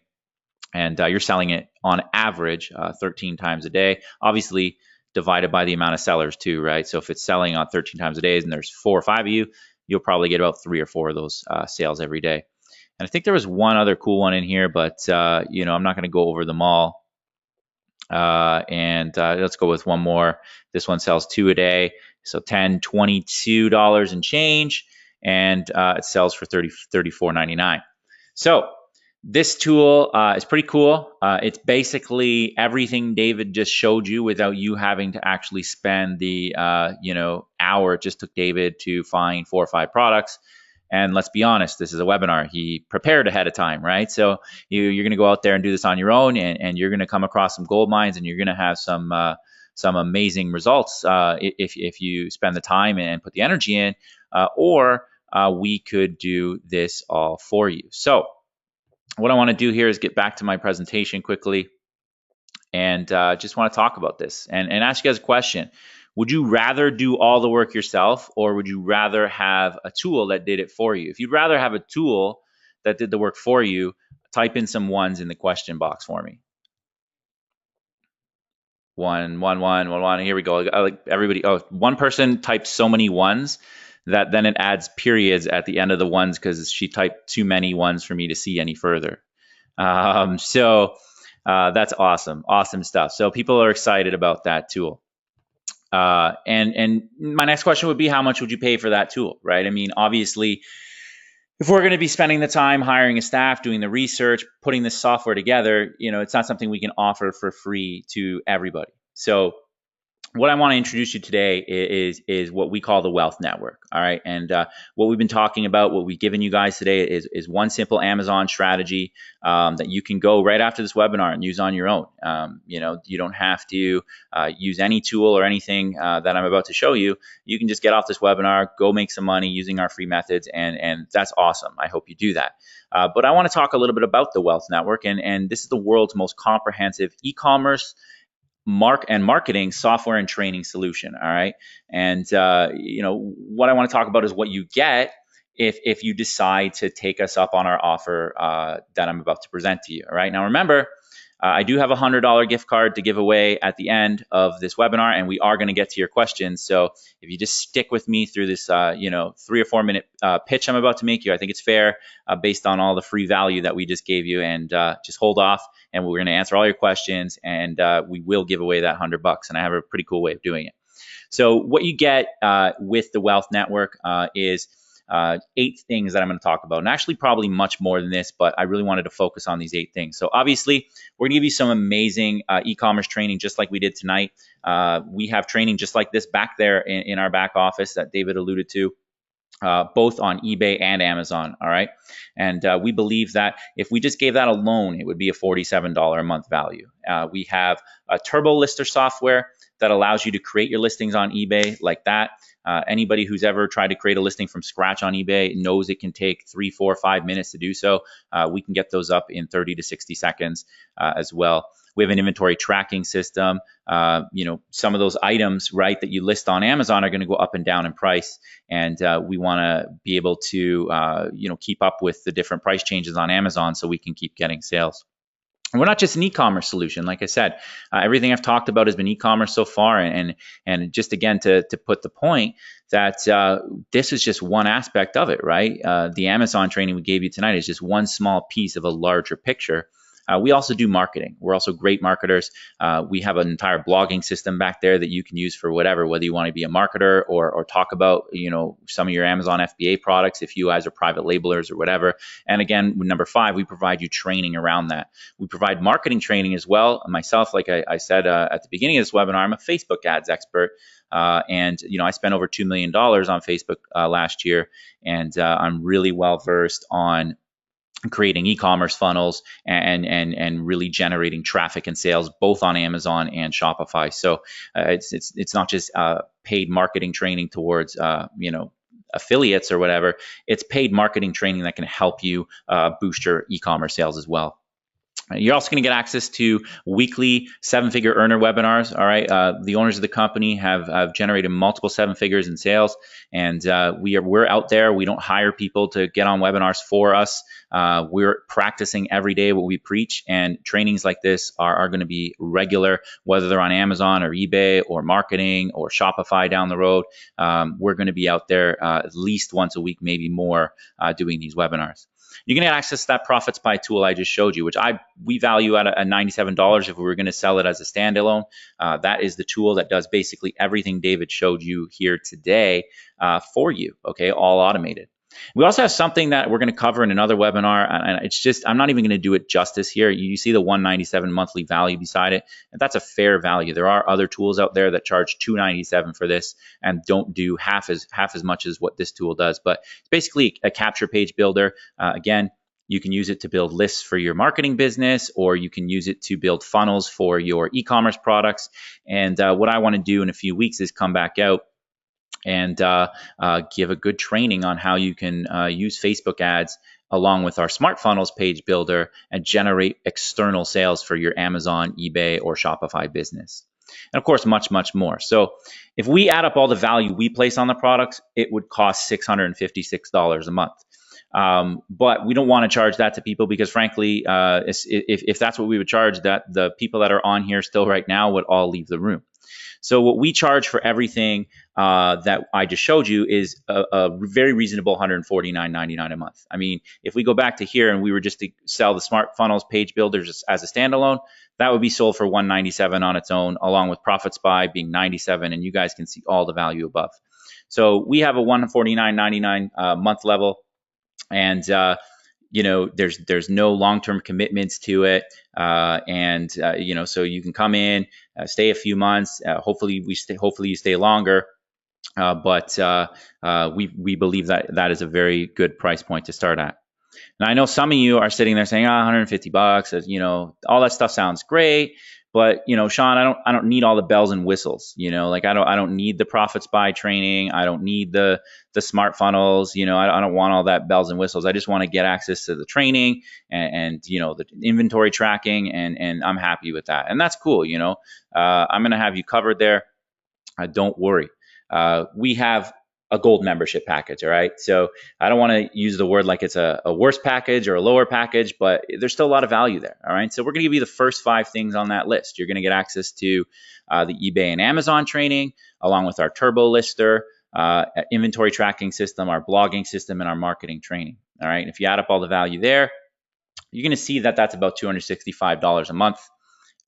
And you're selling it on average 13 times a day. Obviously, divided by the amount of sellers too, right? So if it's selling on 13 times a day and there's 4 or 5 of you, you'll probably get about 3 or 4 of those sales every day. And I think there was one other cool one in here, but I'm not going to go over them all. And let's go with one more. This one sells 2 a day, so $22 and change, and it sells for $34.99. So this tool is pretty cool. It's basically everything David just showed you without you having to actually spend the hour it just took David to find 4 or 5 products. And let's be honest, this is a webinar. He prepared ahead of time, right? So you're going to go out there and do this on your own, and you're going to come across some gold mines, and you're going to have some amazing results if you spend the time and put the energy in, or we could do this all for you. So what I want to do here is get back to my presentation quickly, and just want to talk about this and ask you guys a question. Would you rather do all the work yourself, or would you rather have a tool that did it for you? If you'd rather have a tool that did the work for you, type in some ones in the question box for me. 1, 1, 1, 1, 1. Here we go. Like everybody. Oh, one person typed so many ones that then it adds periods at the end of the ones because she typed too many ones for me to see any further. So that's awesome. Awesome stuff. So people are excited about that tool. And my next question would be, how much would you pay for that tool, right? I mean, obviously, if we're going to be spending the time hiring a staff, doing the research, putting this software together, it's not something we can offer for free to everybody. So what I want to introduce you today is what we call the Wealth Network. All right. And what we've been talking about, what we've given you guys today is one simple Amazon strategy that you can go right after this webinar and use on your own. You don't have to use any tool or anything that I'm about to show you. You can just get off this webinar, go make some money using our free methods. And that's awesome. I hope you do that. But I want to talk a little bit about the Wealth Network. And this is the world's most comprehensive e-commerce marketing software and training solution. All right. And, what I want to talk about is what you get if you decide to take us up on our offer that I'm about to present to you. All right. Now, remember, I do have a $100 gift card to give away at the end of this webinar, and we are going to get to your questions. So if you just stick with me through this, 3 or 4 minute pitch I'm about to make you, I think it's fair based on all the free value that we just gave you, and just hold off, and we're going to answer all your questions, and we will give away that $100. And I have a pretty cool way of doing it. So what you get with the Wealth Network is 8 things that I'm going to talk about, and actually probably much more than this, but I really wanted to focus on these 8 things. So obviously, we're going to give you some amazing e-commerce training just like we did tonight. We have training just like this back there in our back office that David alluded to, both on eBay and Amazon. All right. And we believe that if we just gave that alone, it would be a $47 a month value. We have a Turbo Lister software that allows you to create your listings on eBay like that. Anybody who's ever tried to create a listing from scratch on eBay knows it can take 3, 4, 5 minutes to do so. We can get those up in 30 to 60 seconds as well. We have an inventory tracking system. Some of those items, right, that you list on Amazon are going to go up and down in price. And we want to be able to, keep up with the different price changes on Amazon so we can keep getting sales. And we're not just an e-commerce solution. Like I said, everything I've talked about has been e-commerce so far. And just again, to put the point that this is just one aspect of it, right? The Amazon training we gave you tonight is just one small piece of a larger picture. we also do marketing. We're also great marketers. We have an entire blogging system back there that you can use for whatever, whether you want to be a marketer or talk about, some of your Amazon FBA products if you guys are private labelers or whatever. And again, number 5, we provide you training around that. We provide marketing training as well. Myself, like I said at the beginning of this webinar, I'm a Facebook ads expert. And I spent over $2 million on Facebook last year, and I'm really well versed on creating e-commerce funnels and really generating traffic and sales both on Amazon and Shopify. So it's not just paid marketing training towards affiliates or whatever. It's paid marketing training that can help you boost your e-commerce sales as well. You're also going to get access to weekly 7-figure earner webinars. All right, the owners of the company have generated multiple 7 figures in sales, and we're out there. We don't hire people to get on webinars for us. We're practicing every day what we preach, and trainings like this are going to be regular, whether they're on Amazon or eBay or marketing or Shopify down the road. We're going to be out there at least once a week, maybe more, doing these webinars. You can get access to that Profits by tool I just showed you, which we value at $97 if we were going to sell it as a standalone. That is the tool that does basically everything David showed you here today for you, okay, all automated. We also have something that we're going to cover in another webinar, and it's just, I'm not even going to do it justice here. You see the $197 monthly value beside it, and that's a fair value. There are other tools out there that charge $297 for this and don't do half as much as what this tool does, but it's basically a capture page builder. Again, you can use it to build lists for your marketing business, or you can use it to build funnels for your e-commerce products. And what I want to do in a few weeks is come back out and give a good training on how you can use Facebook ads along with our Smart Funnels page builder and generate external sales for your Amazon, eBay, or Shopify business. And of course, much, much more. So if we add up all the value we place on the products, it would cost $656 a month. But we don't want to charge that to people because, frankly, if that's what we would charge, that the people that are on here still right now would all leave the room. So what we charge for everything that I just showed you is a very reasonable $149.99 a month. I mean, if we go back to here and we were just to sell the Smart Funnels page builders as a standalone, that would be sold for $197 on its own, along with Profits by being $97, and you guys can see all the value above. So we have a $149.99 month level, and there's no long-term commitments to it, so you can come in, stay a few months. Hopefully you stay longer, but we believe that is a very good price point to start at. Now I know some of you are sitting there saying, $150, all that stuff sounds great. But Sean, I don't need all the bells and whistles. I don't need the Profits by training. I don't need the Smart Funnels. I don't want all that bells and whistles. I just want to get access to the training and the inventory tracking, and I'm happy with that. And that's cool. I'm going to have you covered there. Don't worry. We have a gold membership package. All right. So I don't want to use the word like it's a worse package or a lower package, but there's still a lot of value there. All right. So we're going to give you the first 5 things on that list. You're going to get access to the eBay and Amazon training, along with our Turbo Lister, inventory tracking system, our blogging system, and our marketing training. All right. And if you add up all the value there, you're going to see that that's about $265 a month.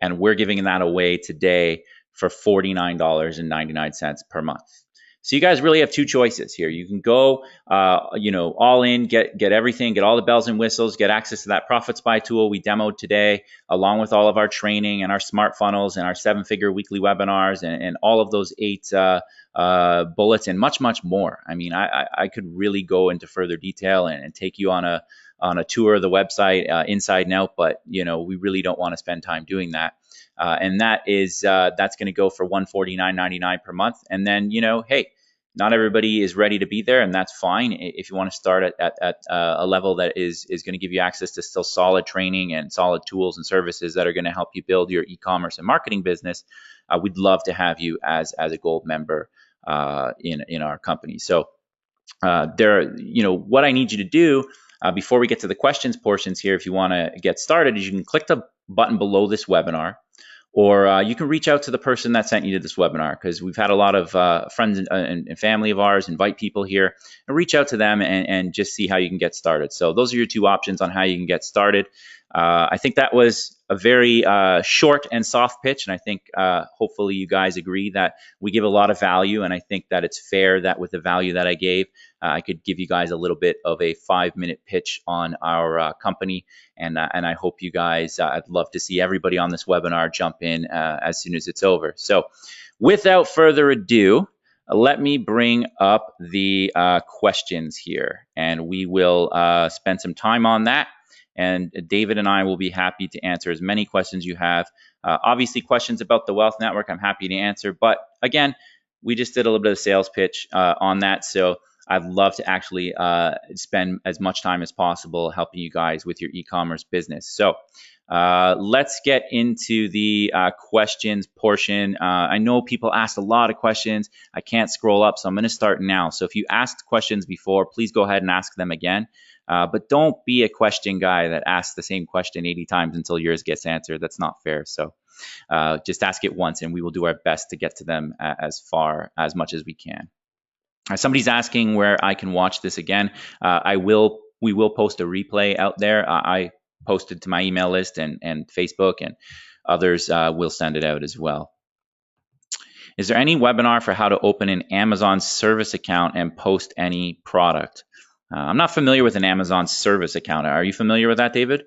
And we're giving that away today for $49.99 per month. So you guys really have 2 choices here. You can go, all in, get everything, get all the bells and whistles, get access to that Profits by tool we demoed today, along with all of our training and our Smart Funnels and our 7-figure weekly webinars and all of those 8 bullets and much, much more. I mean, I could really go into further detail and take you on a tour of the website inside and out, but we really don't want to spend time doing that. And that's going to go for $149.99 per month. And then, hey, not everybody is ready to be there, and that's fine. If you want to start at a level that is going to give you access to still solid training and solid tools and services that are going to help you build your e-commerce and marketing business, we'd love to have you as a gold member in our company. So what I need you to do before we get to the questions portions here, if you want to get started, is you can click the button below this webinar. or you can reach out to the person that sent you to this webinar, because we've had a lot of friends and family of ours invite people here, and reach out to them and just see how you can get started. So those are your two options on how you can get started. I think that was a very short and soft pitch, and I think hopefully you guys agree that we give a lot of value, and I think that it's fair that with the value that I gave, I could give you guys a little bit of a 5-minute pitch on our company, and I hope you guys, I'd love to see everybody on this webinar jump in as soon as it's over. So without further ado, let me bring up the questions here, and we will spend some time on that. And David and I will be happy to answer as many questions you have. Obviously, questions about the Wealth Network, I'm happy to answer. But again, we just did a little bit of sales pitch on that. So I'd love to actually spend as much time as possible helping you guys with your e-commerce business. So let's get into the questions portion. I know people asked a lot of questions. I can't scroll up, so I'm going to start now. So if you asked questions before, please go ahead and ask them again. But don't be a question guy that asks the same question 80 times until yours gets answered. That's not fair. So just ask it once, and we will do our best to get to them as much as we can. Somebody's asking where I can watch this again. We will post a replay out there. I posted to my email list and Facebook, and others will send it out as well. Is there any webinar for how to open an Amazon service account and post any product? I'm not familiar with an Amazon service account. Are you familiar with that, David?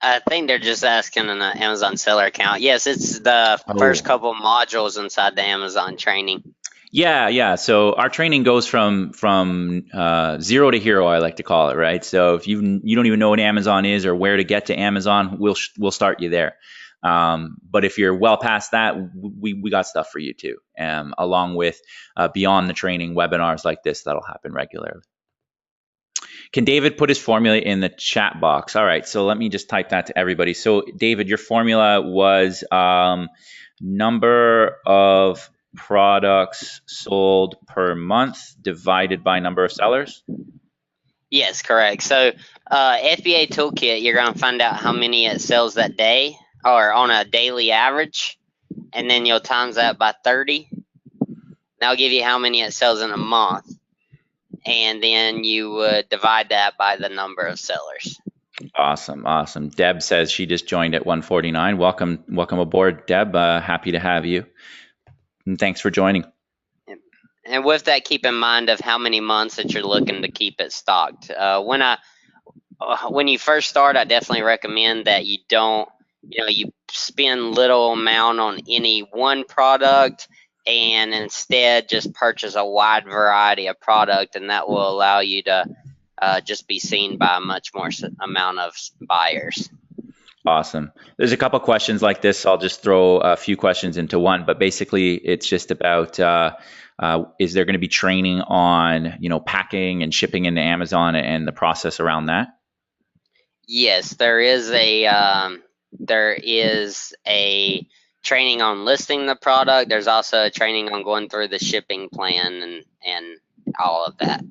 I think they're just asking an Amazon seller account. Yes, it's the first couple modules inside the Amazon training. Yeah. So our training goes from zero to hero, I like to call it, right? So if you don't even know what Amazon is or where to get to Amazon, we'll start you there. But if you're well past that, we got stuff for you too, along with beyond the training webinars like this that'll happen regularly. Can David put his formula in the chat box? All right, so let me just type that to everybody. So David, your formula was number of products sold per month divided by number of sellers? Yes, correct. So FBA Toolkit, you're going to find out how many it sells that day or on a daily average, and then you'll times that by 30. That'll give you how many it sells in a month. And then you would divide that by the number of sellers. Awesome. Deb says she just joined at 149. Welcome aboard, Deb. Happy to have you. And thanks for joining. And with that, keep in mind of how many months that you're looking to keep it stocked. When you first start, I definitely recommend that you don't, you spend little amount on any one product, and instead just purchase a wide variety of product, and that will allow you to just be seen by a much more amount of buyers. Awesome. There's a couple questions like this. I'll just throw a few questions into one, but basically it's just about is there going to be training on packing and shipping into Amazon and the process around that? Yes, there is a training on listing the product. There's also a training on going through the shipping plan and all of that.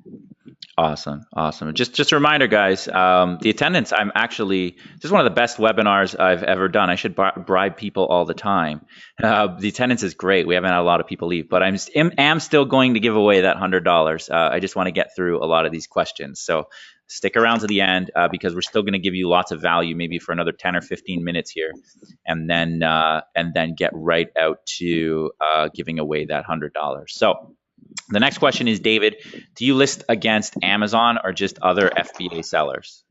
Awesome. Just a reminder, guys, the attendance, this is one of the best webinars I've ever done. I should bribe people all the time. The attendance is great. We haven't had a lot of people leave, but I am still going to give away that $100. I just want to get through a lot of these questions. So stick around to the end because we're still going to give you lots of value, maybe for another 10 or 15 minutes here, and then get right out to giving away that $100. So the next question is, David, do you list against Amazon or just other FBA sellers?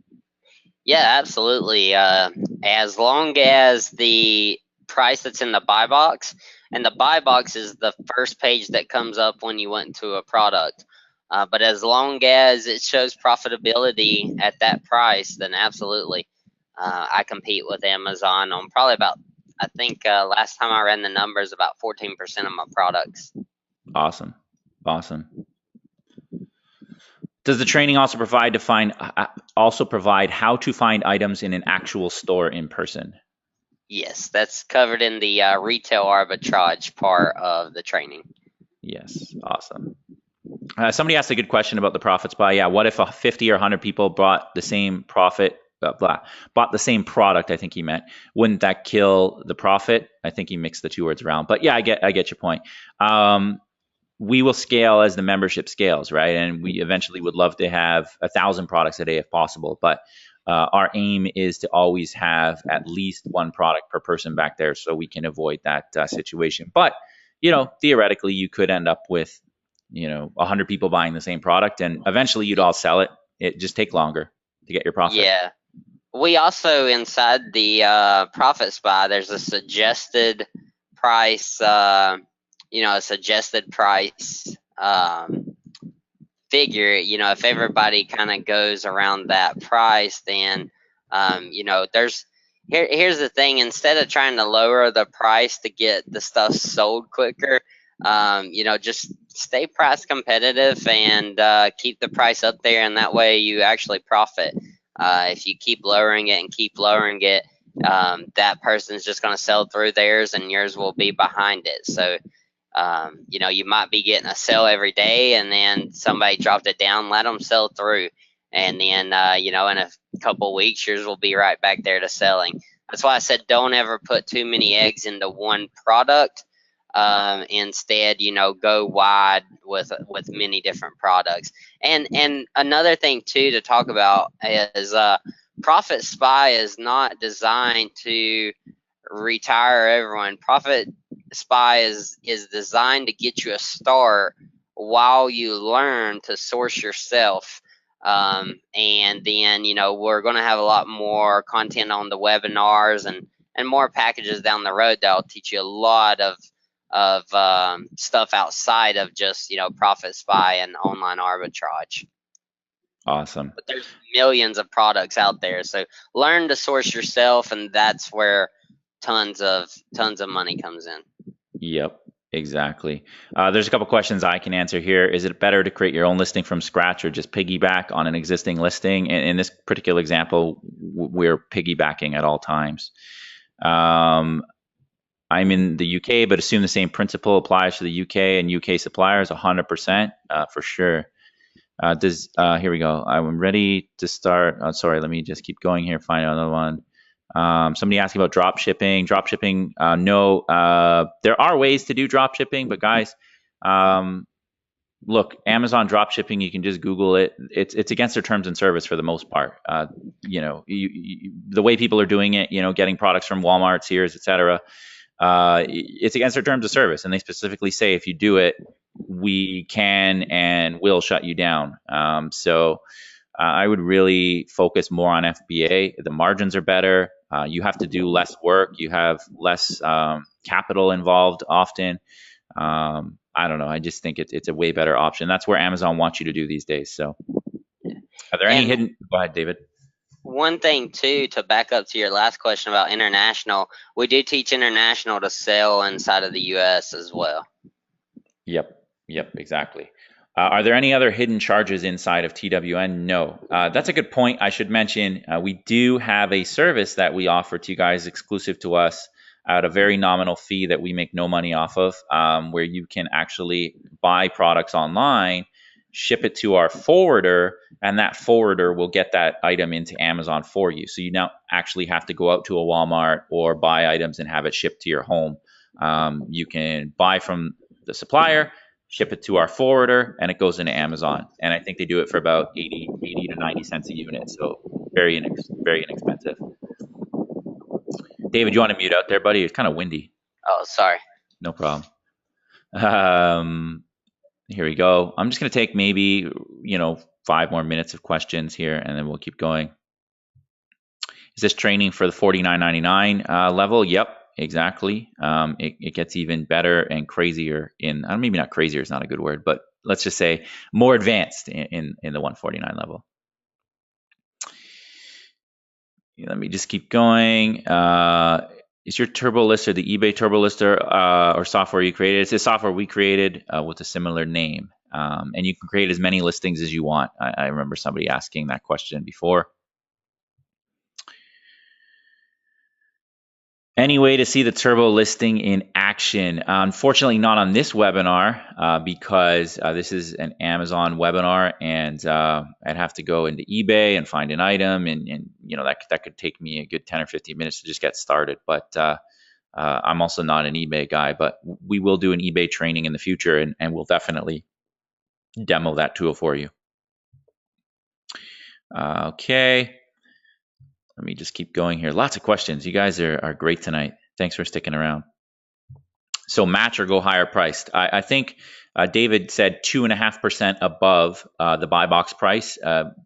Yeah, absolutely. As long as the price that's in the buy box, and the buy box is the first page that comes up when you went to a product. But as long as it shows profitability at that price, then absolutely. I compete with Amazon on probably about, I think last time I ran the numbers, about 14% of my products. Awesome. Does the training also provide how to find items in an actual store in person? Yes, that's covered in the retail arbitrage part of the training. Yes, awesome. Somebody asked a good question about the profits by. Yeah, what if 50 or 100 people bought the same profit bought the same product, I think he meant, wouldn't that kill the profit? I think he mixed the two words around. But yeah, I get your point. We will scale as the membership scales, right? And we eventually would love to have 1,000 products a day if possible. But our aim is to always have at least one product per person back there, so we can avoid that situation. But theoretically, you could end up with 100 people buying the same product, and eventually you'd all sell it. It just take longer to get your profit. Yeah. We also, inside the Profit Spy, there's a suggested price, a suggested price figure. If everybody kind of goes around that price, then, here's the thing. Instead of trying to lower the price to get the stuff sold quicker, just stay price competitive and keep the price up there, and that way you actually profit. If you keep lowering it and keep lowering it, that person's just going to sell through theirs and yours will be behind it. So, you might be getting a sale every day, and then somebody dropped it down, let them sell through. And then, in a couple weeks, yours will be right back there to selling. That's why I said don't ever put too many eggs into one product. Instead, go wide with many different products. And another thing too to talk about is Profit Spy is not designed to retire everyone. Profit Spy is designed to get you a start while you learn to source yourself. And then we're going to have a lot more content on the webinars and more packages down the road that'll teach you a lot of stuff outside of just Profit Spy and online arbitrage. Awesome. But there's millions of products out there, so learn to source yourself, and that's where tons of money comes in. Yep, exactly. There's a couple questions I can answer here. Is it better to create your own listing from scratch or just piggyback on an existing listing? In this particular example, we're piggybacking at all times. I'm in the UK, but assume the same principle applies to the UK and UK suppliers 100% for sure. Here we go. I'm ready to start. Sorry, let me just keep going here. Find another one. Somebody asking about drop shipping. No, there are ways to do drop shipping, but guys, look, Amazon drop shipping, you can just Google it. It's against their terms and service for the most part. The way people are doing it, getting products from Walmart, Sears, etc. It's against their terms of service, and they specifically say if you do it, we can and will shut you down. So I would really focus more on FBA. The margins are better. You have to do less work. You have less capital involved often. I don't know. I just think it's a way better option. That's where Amazon wants you to do these days. So are there any hidden? Go ahead, David. One thing too, to back up to your last question about international, we do teach international to sell inside of the US as well. Yep, exactly. Are there any other hidden charges inside of TWN? No. That's a good point. I should mention we do have a service that we offer to you guys exclusive to us at a very nominal fee that we make no money off of, where you can actually buy products online, ship it to our forwarder, and that forwarder will get that item into Amazon for you. So you now actually have to go out to a Walmart or buy items and have it shipped to your home. You can buy from the supplier, ship it to our forwarder, and it goes into Amazon. And I think they do it for about 80 to 90 cents a unit. So very inexpensive. David, you want to mute out there, buddy? It's kind of windy. Oh, sorry. No problem. Here we go. I'm just going to take maybe, 5 more minutes of questions here, and then we'll keep going. Is this training for the $49.99 level? Yep, exactly. It gets even better and crazier maybe not crazier is not a good word, but let's just say more advanced in the $149 level. Let me just keep going. Is your Turbo Lister the eBay Turbo Lister or software you created? It's a software we created with a similar name. And you can create as many listings as you want. I remember somebody asking that question before. Any way to see the turbo listing in action? Unfortunately, not on this webinar because this is an Amazon webinar, and I'd have to go into eBay and find an item, and you know that could take me a good 10 or 15 minutes to just get started. But I'm also not an eBay guy, but we will do an eBay training in the future, and we'll definitely demo that tool for you. Okay. Let me just keep going here. Lots of questions. You guys are great tonight. Thanks for sticking around. So match or go higher priced. I think David said 2.5% above the buy box price.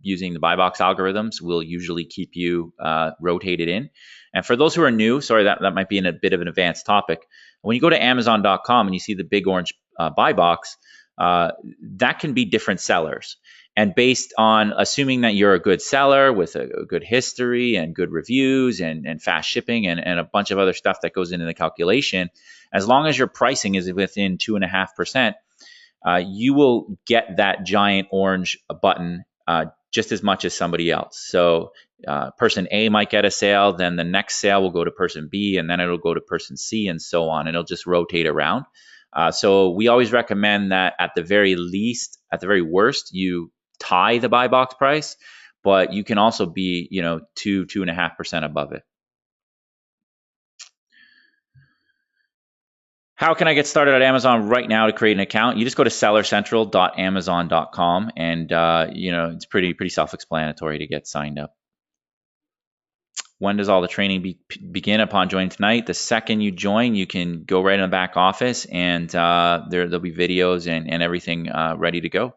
Using the buy box algorithms will usually keep you rotated in. And for those who are new, sorry, that might be in a bit of an advanced topic. When you go to Amazon.com and you see the big orange buy box, that can be different sellers. And based on assuming that you're a good seller with a good history and good reviews and fast shipping and a bunch of other stuff that goes into the calculation, as long as your pricing is within 2.5%, you will get that giant orange button just as much as somebody else. So person A might get a sale, then the next sale will go to person B, and then it'll go to person C, and so on. And it'll just rotate around. So we always recommend that at the very least, at the very worst, you tie the buy box price, but you can also be, 2.5% above it. How can I get started at Amazon right now to create an account? You just go to sellercentral.amazon.com, and it's pretty self-explanatory to get signed up. When does all the training begin? Upon joining tonight. The second you join, you can go right in the back office, and there'll be videos and everything ready to go.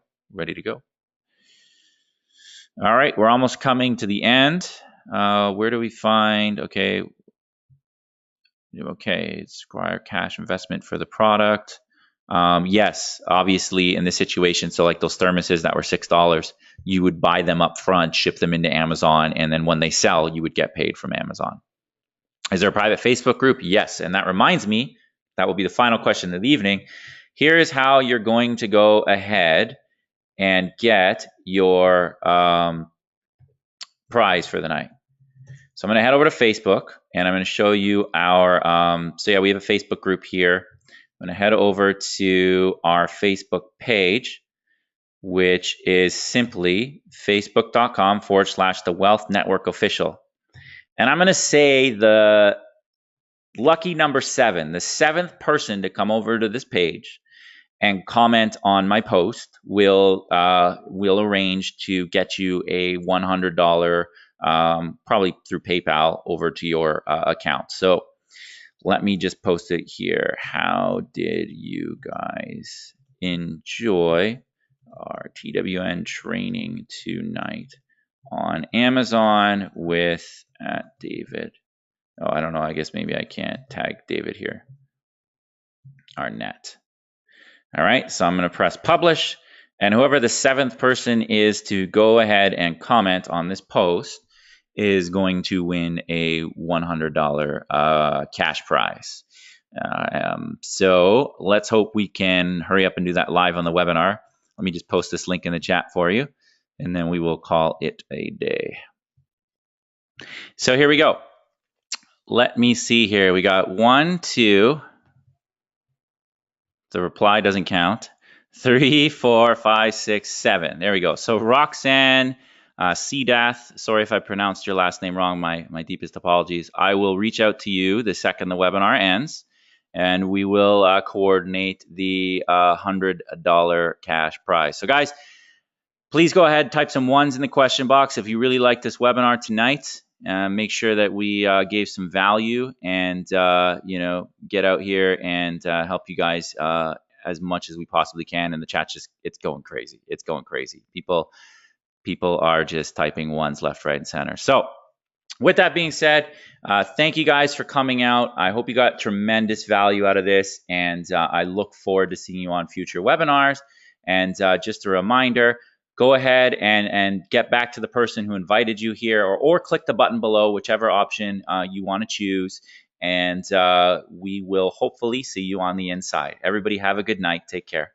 All right, we're almost coming to the end. Where do we find? Okay, it's require cash investment for the product. Yes, obviously in this situation, so like those thermoses that were $6, you would buy them up front, ship them into Amazon, and then when they sell, you would get paid from Amazon. Is there a private Facebook group? Yes, and that reminds me, that will be the final question of the evening. Here is how you're going to go ahead and get your prize for the night. So I'm going to head over to Facebook, and I'm going to show you our, we have a Facebook group here. I'm going to head over to our Facebook page, which is simply facebook.com/The Wealth Network Official. And I'm going to say the lucky number 7, the 7th person to come over to this page and comment on my post will arrange to get you a $100, probably through PayPal, over to your account. So let me just post it here. How did you guys enjoy our TWN training tonight on Amazon with David? Oh, I don't know. I guess maybe I can't tag David here. Arnett. All right, so I'm going to press publish, and whoever the 7th person is to go ahead and comment on this post is going to win a $100 cash prize. So let's hope we can hurry up and do that live on the webinar. Let me just post this link in the chat for you, and then we will call it a day. So here we go. Let me see here. We got 1, 2. The reply doesn't count. 3, 4, 5, 6, 7. There we go. So Roxanne Sedath, sorry if I pronounced your last name wrong. My deepest apologies. I will reach out to you the second the webinar ends, and we will coordinate the $100 cash prize. So guys, please go ahead, type some 1s in the question box if you really like this webinar tonight. Make sure that we gave some value and get out here and help you guys as much as we possibly can. And the chat it's going crazy. People are just typing 1s left, right, and center. So with that being said, thank you guys for coming out. I hope you got tremendous value out of this, and I look forward to seeing you on future webinars. And just a reminder, go ahead and get back to the person who invited you here, or click the button below, whichever option you want to choose, and we will hopefully see you on the inside. Everybody have a good night. Take care.